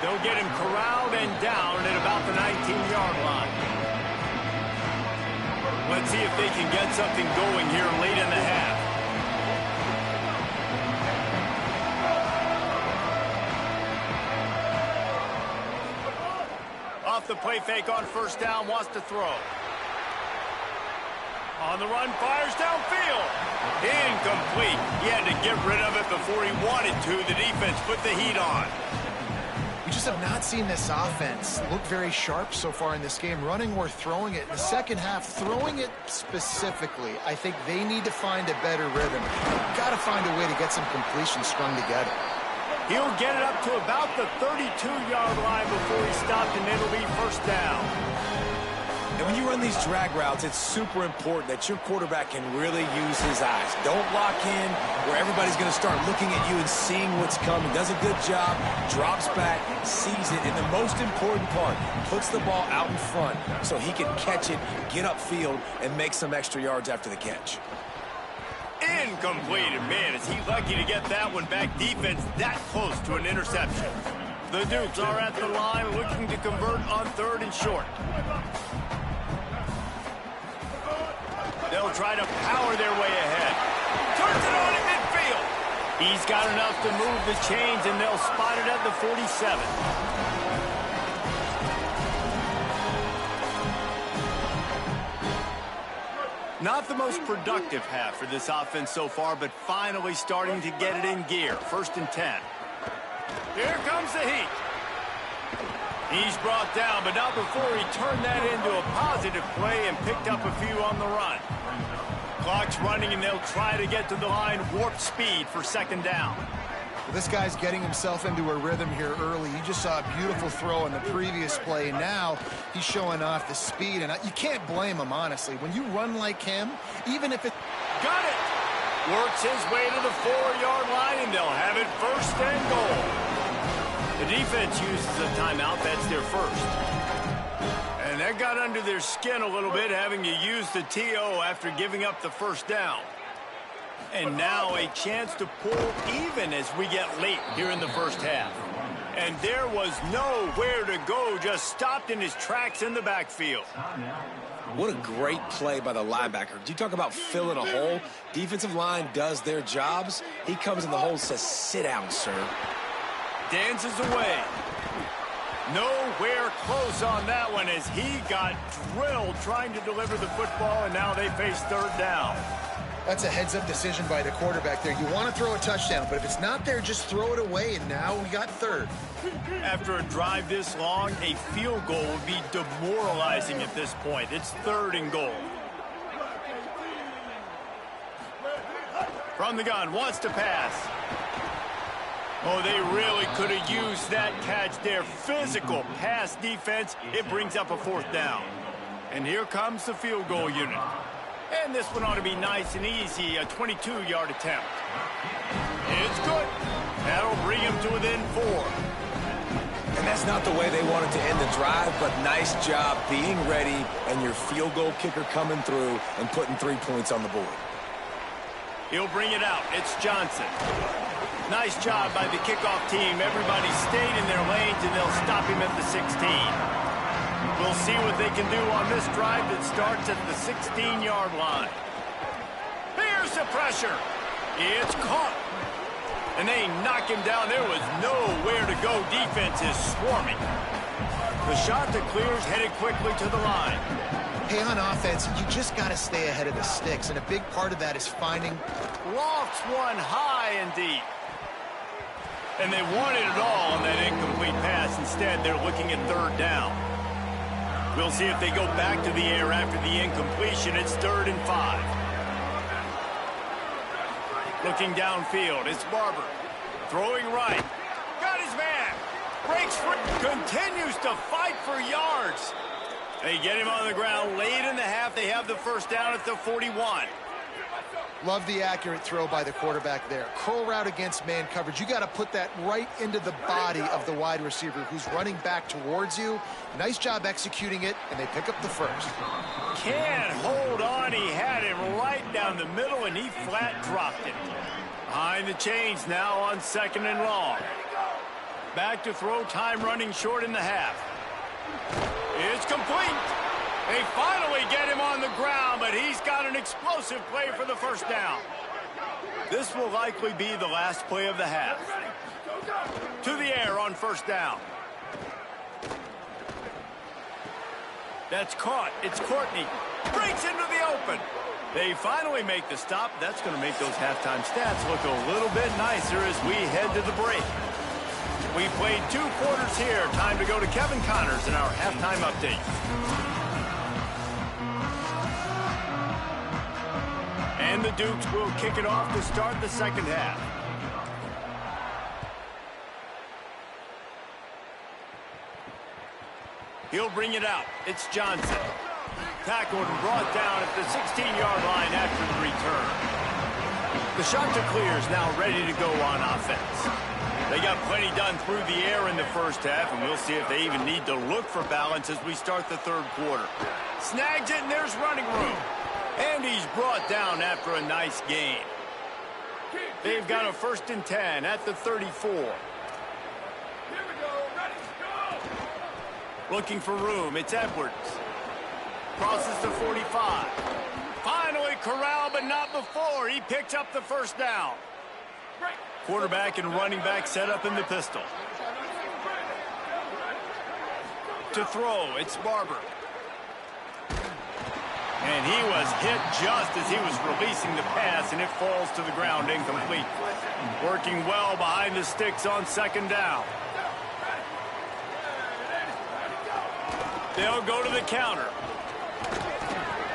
They'll get him corralled and down at about the 19-yard line. Let's see if they can get something going here late in the half. Off the play fake on first down, wants to throw. On the run, fires downfield. Incomplete. He had to get rid of it before he wanted to. The defense put the heat on. We just have not seen this offense look very sharp so far in this game, running or throwing it. In the second half, throwing it specifically, I think they need to find a better rhythm. Got to find a way to get some completions strung together. He'll get it up to about the 32-yard line before he stopped, and it'll be first down. And when you run these drag routes, it's super important that your quarterback can really use his eyes. Don't lock in where everybody's going to start looking at you and seeing what's coming. Does a good job, drops back, sees it, and the most important part, puts the ball out in front so he can catch it, get upfield, and make some extra yards after the catch. Incomplete, and man, is he lucky to get that one back. Defense that close to an interception. The Dukes are at the line looking to convert on third and short. They'll try to power their way ahead. Turns it on at midfield. He's got enough to move the chains, and they'll spot it at the 47. Not the most productive half for this offense so far, but finally starting to get it in gear. 1st and 10. Here comes the heat. He's brought down, but not before he turned that into a positive play and picked up a few on the run. Clock's running, and they'll try to get to the line warp speed for 2nd down. Well, this guy's getting himself into a rhythm here early. You just saw a beautiful throw on the previous play, and now he's showing off the speed, and you can't blame him, honestly. When you run like him, even if it... Got it! Works his way to the 4-yard line, and they'll have it 1st and goal. The defense uses a timeout. That's their first. And that got under their skin a little bit, having to use the TO after giving up the first down. And now a chance to pull even as we get late here in the first half. And there was nowhere to go, just stopped in his tracks in the backfield. What a great play by the linebacker. You talk about filling a hole. Defensive line does their jobs. He comes in the hole and says, sit down, sir. Dances away. Nowhere close on that one as he got drilled trying to deliver the football, and now they face third down. That's a heads-up decision by the quarterback there. You want to throw a touchdown, but if it's not there, just throw it away, and now we got third. After a drive this long, a field goal would be demoralizing at this point. It's 3rd and goal. From the gun, wants to pass. Oh, they really could have used that catch there. Physical pass defense. It brings up a 4th down. And here comes the field goal unit. And this one ought to be nice and easy, a 22-yard attempt. It's good. That'll bring him to within 4. And that's not the way they wanted to end the drive, but nice job being ready and your field goal kicker coming through and putting 3 points on the board. He'll bring it out. It's Johnson. Nice job by the kickoff team. Everybody stayed in their lanes, and they'll stop him at the 16. We'll see what they can do on this drive that starts at the 16-yard line. Here's the pressure. It's caught. And they knock him down. There was nowhere to go. Defense is swarming. The shot that clears headed quickly to the line. Hey, on offense, you just got to stay ahead of the sticks, and a big part of that is finding... Lofts one high and deep. And they wanted it all on that incomplete pass. Instead, they're looking at 3rd down. We'll see if they go back to the air after the incompletion. It's 3rd and 5. Looking downfield, it's Barber. Throwing right. Got his man. Breaks free. Continues to fight for yards. They get him on the ground late in the half. They have the first down at the 41. Love the accurate throw by the quarterback there. Curl route against man coverage. You got to put that right into the body of the wide receiver who's running back towards you. Nice job executing it, and they pick up the first. Can't hold on. He had him right down the middle, and he flat dropped it. Behind the chains now on 2nd and long. Back to throw, time running short in the half. It's complete. They finally get him on the ground, but he's got an explosive play for the first down. This will likely be the last play of the half. To the air on 1st down. That's caught. It's Courtney. Breaks into the open. They finally make the stop. That's going to make those halftime stats look a little bit nicer as we head to the break. We played 2 quarters here. Time to go to Kevin Connors in our halftime update. And the Dukes will kick it off to start the second half. He'll bring it out. It's Johnson. Tackled and brought down at the 16-yard line after the return. The shot to clear is now ready to go on offense. They got plenty done through the air in the first half, and we'll see if they even need to look for balance as we start the 3rd quarter. Snags it, and there's running room. And he's brought down after a nice gain. They've got a 1st and 10 at the 34. Looking for room, it's Edwards. Crosses the 45. Finally corralled, but not before. He picks up the first down. Quarterback and running back set up in the pistol. To throw, it's Barber. And he was hit just as he was releasing the pass, and it falls to the ground incomplete. Working well behind the sticks on 2nd down. They'll go to the counter.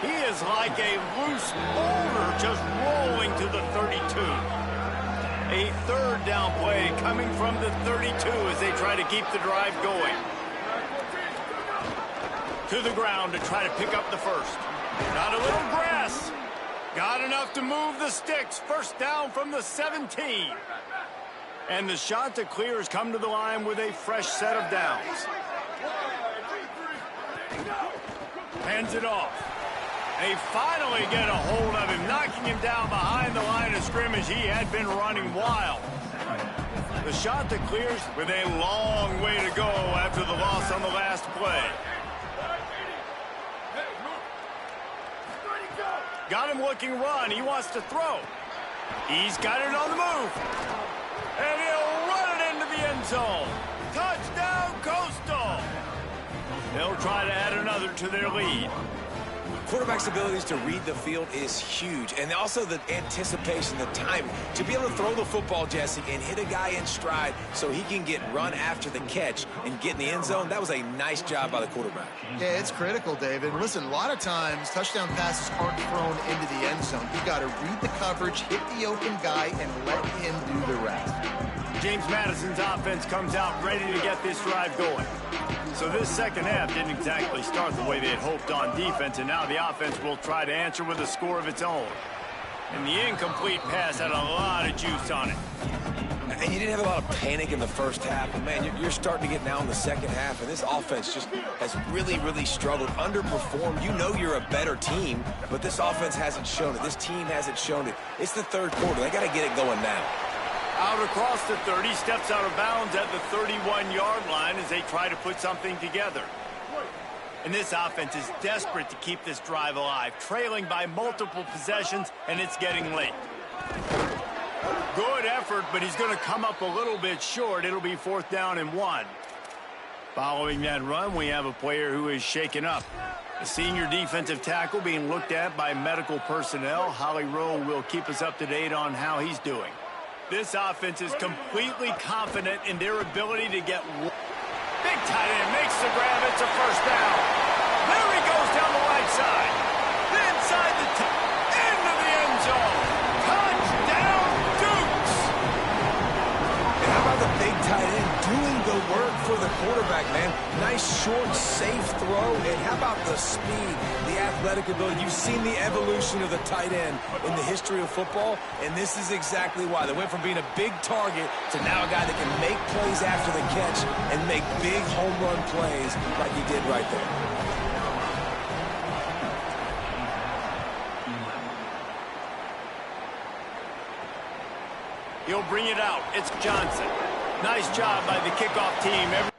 He is like a loose boulder just rolling to the 32. A 3rd down play coming from the 32 as they try to keep the drive going. To the ground to try to pick up the first. Got a little grass. Got enough to move the sticks. 1st down from the 17. And the shot to clear has come to the line with a fresh set of downs. Hands it off. They finally get a hold of him, knocking him down behind the line of scrimmage. He had been running wild. The shot that clears with a long way to go after the loss on the last play. Got him looking run. He wants to throw. He's got it on the move. And he'll run it into the end zone. Touchdown, Coastal. They'll try to add another to their lead. Quarterback's abilities to read the field is huge, and also the anticipation, the time to be able to throw the football, Jesse, and hit a guy in stride so he can get run after the catch and get in the end zone. That was a nice job by the quarterback. Yeah, it's critical, David. Listen, a lot of times touchdown passes aren't thrown into the end zone. You got to read the coverage, hit the open guy, and let him do the rest. James Madison's offense comes out ready to get this drive going. So this second half didn't exactly start the way they had hoped on defense, and now the offense will try to answer with a score of its own. And the incomplete pass had a lot of juice on it. And you didn't have a lot of panic in the first half, but man, you're starting to get now in the second half, and this offense just has really, really struggled, underperformed. You know you're a better team, but this offense hasn't shown it. This team hasn't shown it. It's the third quarter. They got to get it going now. Out across the 30, steps out of bounds at the 31-yard line as they try to put something together. And this offense is desperate to keep this drive alive, trailing by multiple possessions, and it's getting late. Good effort, but he's going to come up a little bit short. It'll be 4th down and 1. Following that run, we have a player who is shaken up. A senior defensive tackle being looked at by medical personnel. Holly Rowe will keep us up to date on how he's doing. This offense is completely confident in their ability to get... Big tight end makes the grab. It's a 1st down. There he goes down the right side. Inside the... into the end zone. Touchdown, Dukes! And how about the big tight end doing the work for the quarterback, man? Nice, short, safe throw. And how about the speed, the athletic ability? You've seen the evolution of the tight end in the history of football, and this is exactly why. They went from being a big target to now a guy that can make plays after the catch and make big home run plays like he did right there. He'll bring it out. It's Johnson. Nice job by the kickoff team.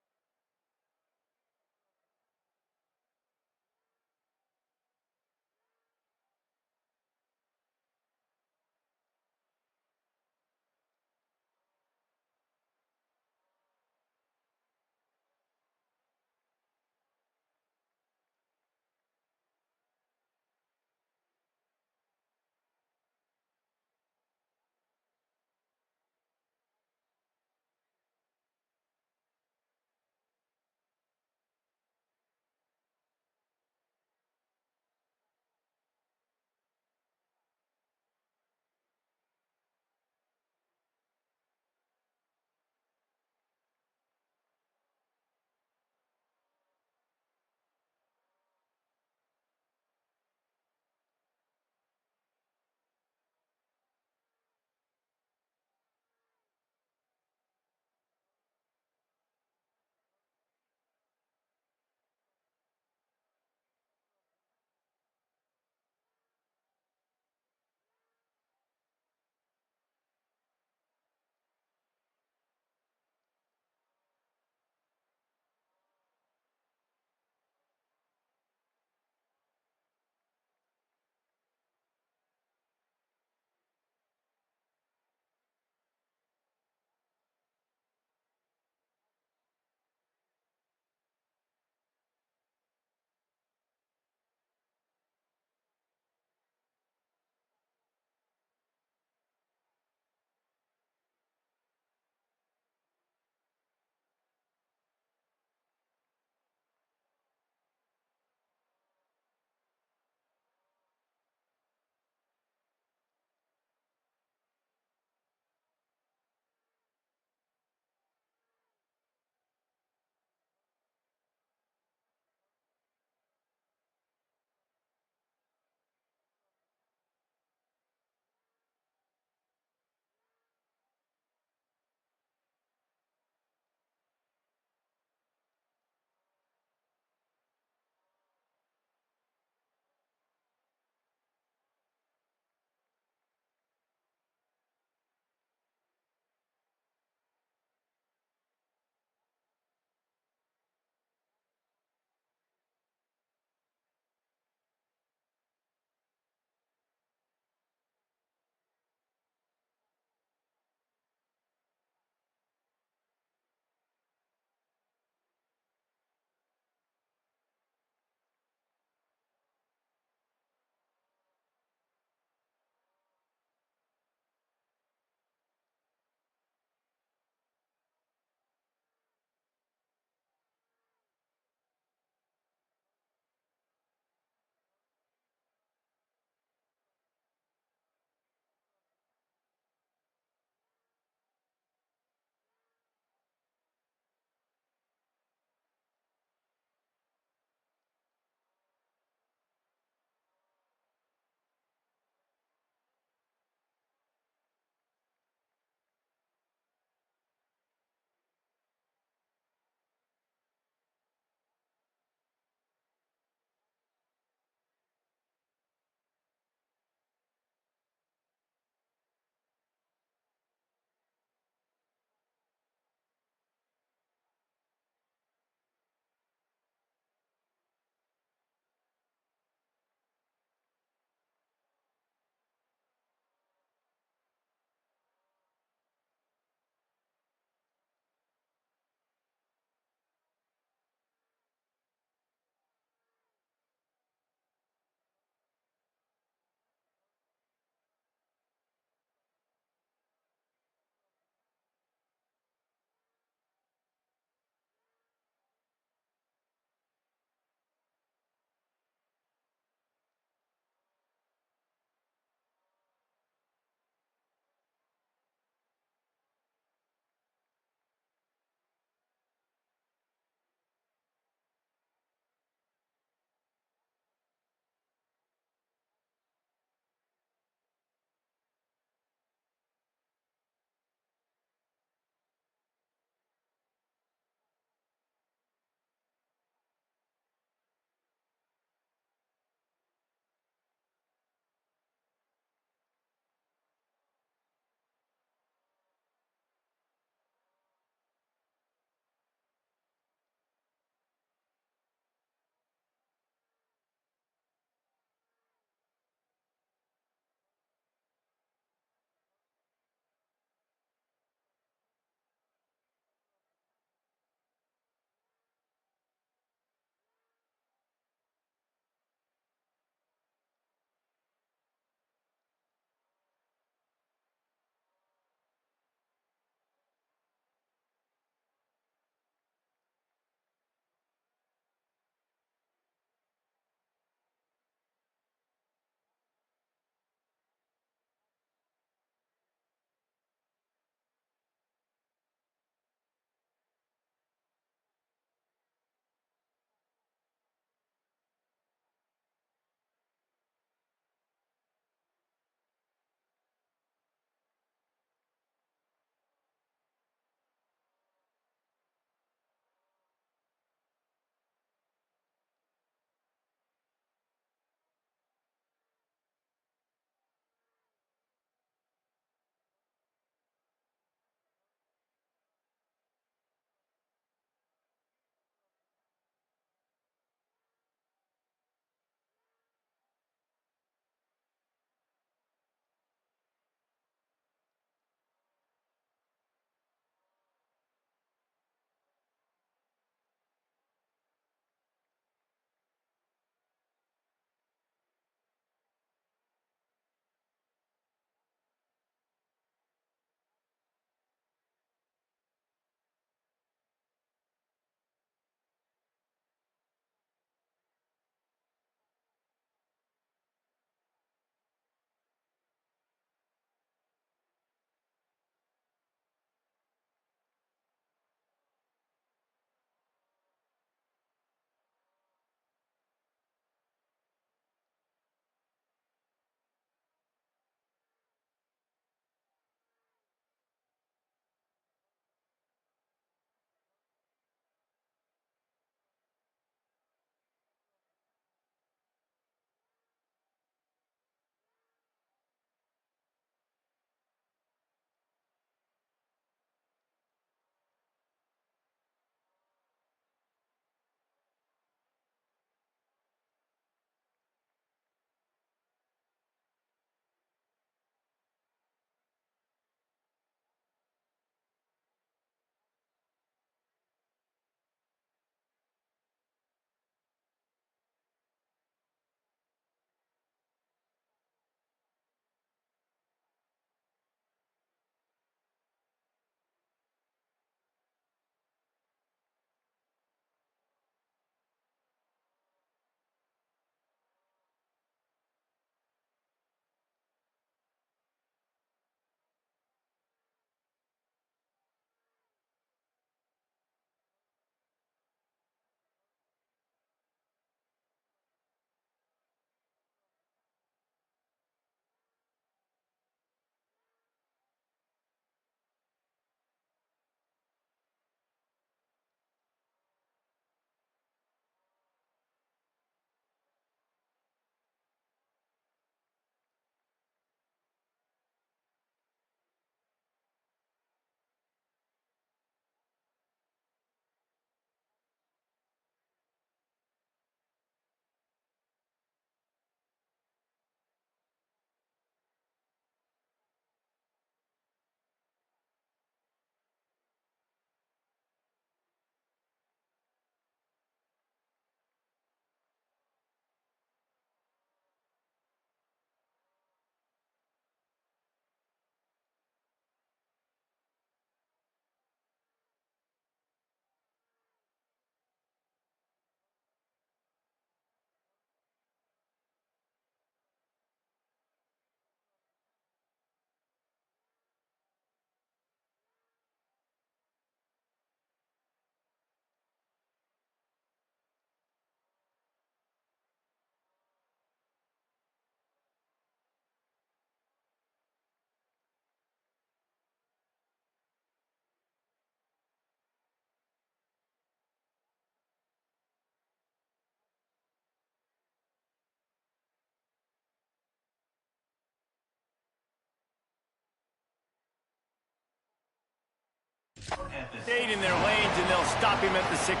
stayed in their lanes, and they'll stop him at the 16.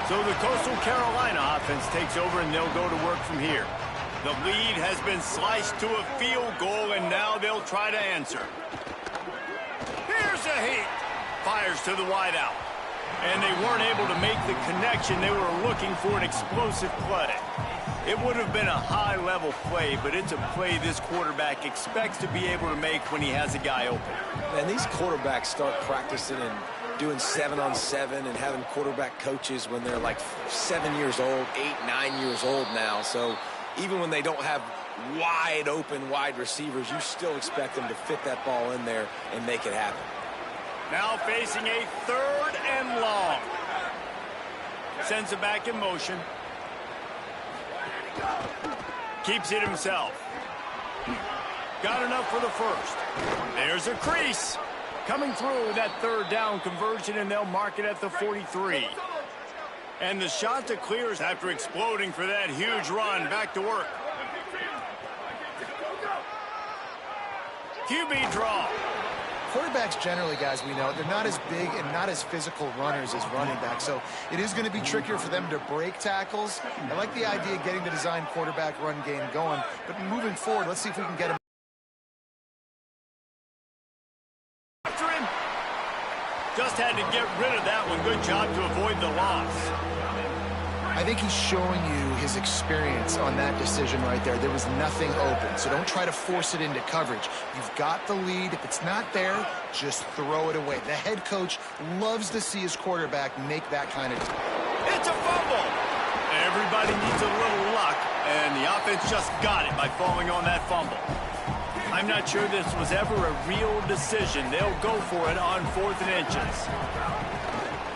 So the Coastal Carolina offense takes over, and they'll go to work from here. The lead has been sliced to a field goal, and now they'll try to answer. Here's a heat. Fires to the wideout. And they weren't able to make the connection. They were looking for an explosive play. It would have been a high-level play, but it's a play this quarterback expects to be able to make when he has a guy open. And these quarterbacks start practicing and doing 7-on-7 and having quarterback coaches when they're like 7 years old, 8, 9 years old now. So even when they don't have wide open wide receivers, you still expect them to fit that ball in there and make it happen. Now facing a 3rd and long. Sends it back in motion. Keeps it himself. Got enough for the first. There's a crease. Coming through that 3rd down conversion, and they'll mark it at the 43. And the shot to clears after exploding for that huge run. Back to work. QB draw. Quarterbacks generally, guys, we know, they're not as big and not as physical runners as running backs, so it is going to be trickier for them to break tackles. I like the idea of getting the design quarterback run game going, but moving forward, let's see if we can get him. After him. Just had to get rid of that one. Good job to avoid the loss. I think he's showing you his experience on that decision right there. There was nothing open, so don't try to force it into coverage. You've got the lead. If it's not there, just throw it away. The head coach loves to see his quarterback make that kind of... It's a fumble. Everybody needs a little luck, and the offense just got it by falling on that fumble. I'm not sure this was ever a real decision. They'll go for it on 4th and inches.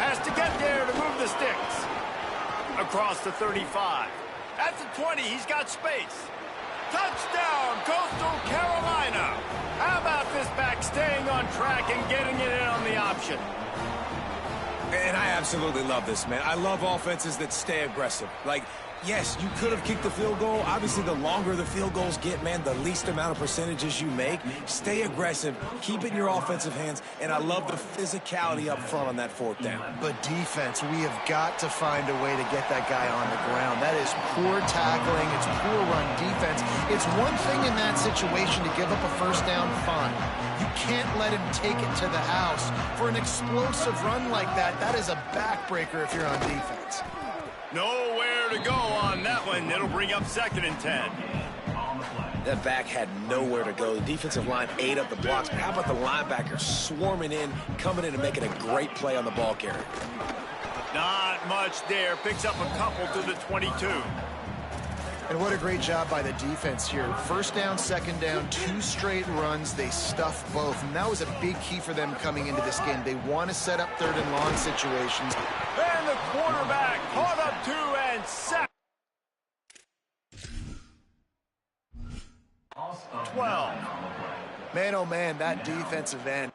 Has to get there to move the sticks. Across the 35. At the 20, he's got space. Touchdown, Coastal Carolina. How about this back staying on track and getting it in on the option? And I absolutely love this, man. I love offenses that stay aggressive. Like, yes, you could have kicked the field goal. Obviously, the longer the field goals get, man, the least amount of percentages you make. Stay aggressive. Keep it in your offensive hands. And I love the physicality up front on that 4th down. But defense, we have got to find a way to get that guy on the ground. That is poor tackling. It's poor run defense. It's one thing in that situation to give up a 1st down, fine. You can't let him take it to the house. For an explosive run like that, that is a backbreaker if you're on defense. Nowhere to go on that one. It'll bring up 2nd and 10. That back had nowhere to go. The defensive line ate up the blocks. But how about the linebacker swarming in, coming in and making a great play on the ball carrier? Not much there. Picks up a couple to the 22. And what a great job by the defense here. 1st down, 2nd down, 2 straight runs. They stuffed both. And that was a big key for them coming into this game. They want to set up 3rd and long situations. And the quarterback caught up 2 and sacked. 12. Man, oh man, that defensive end.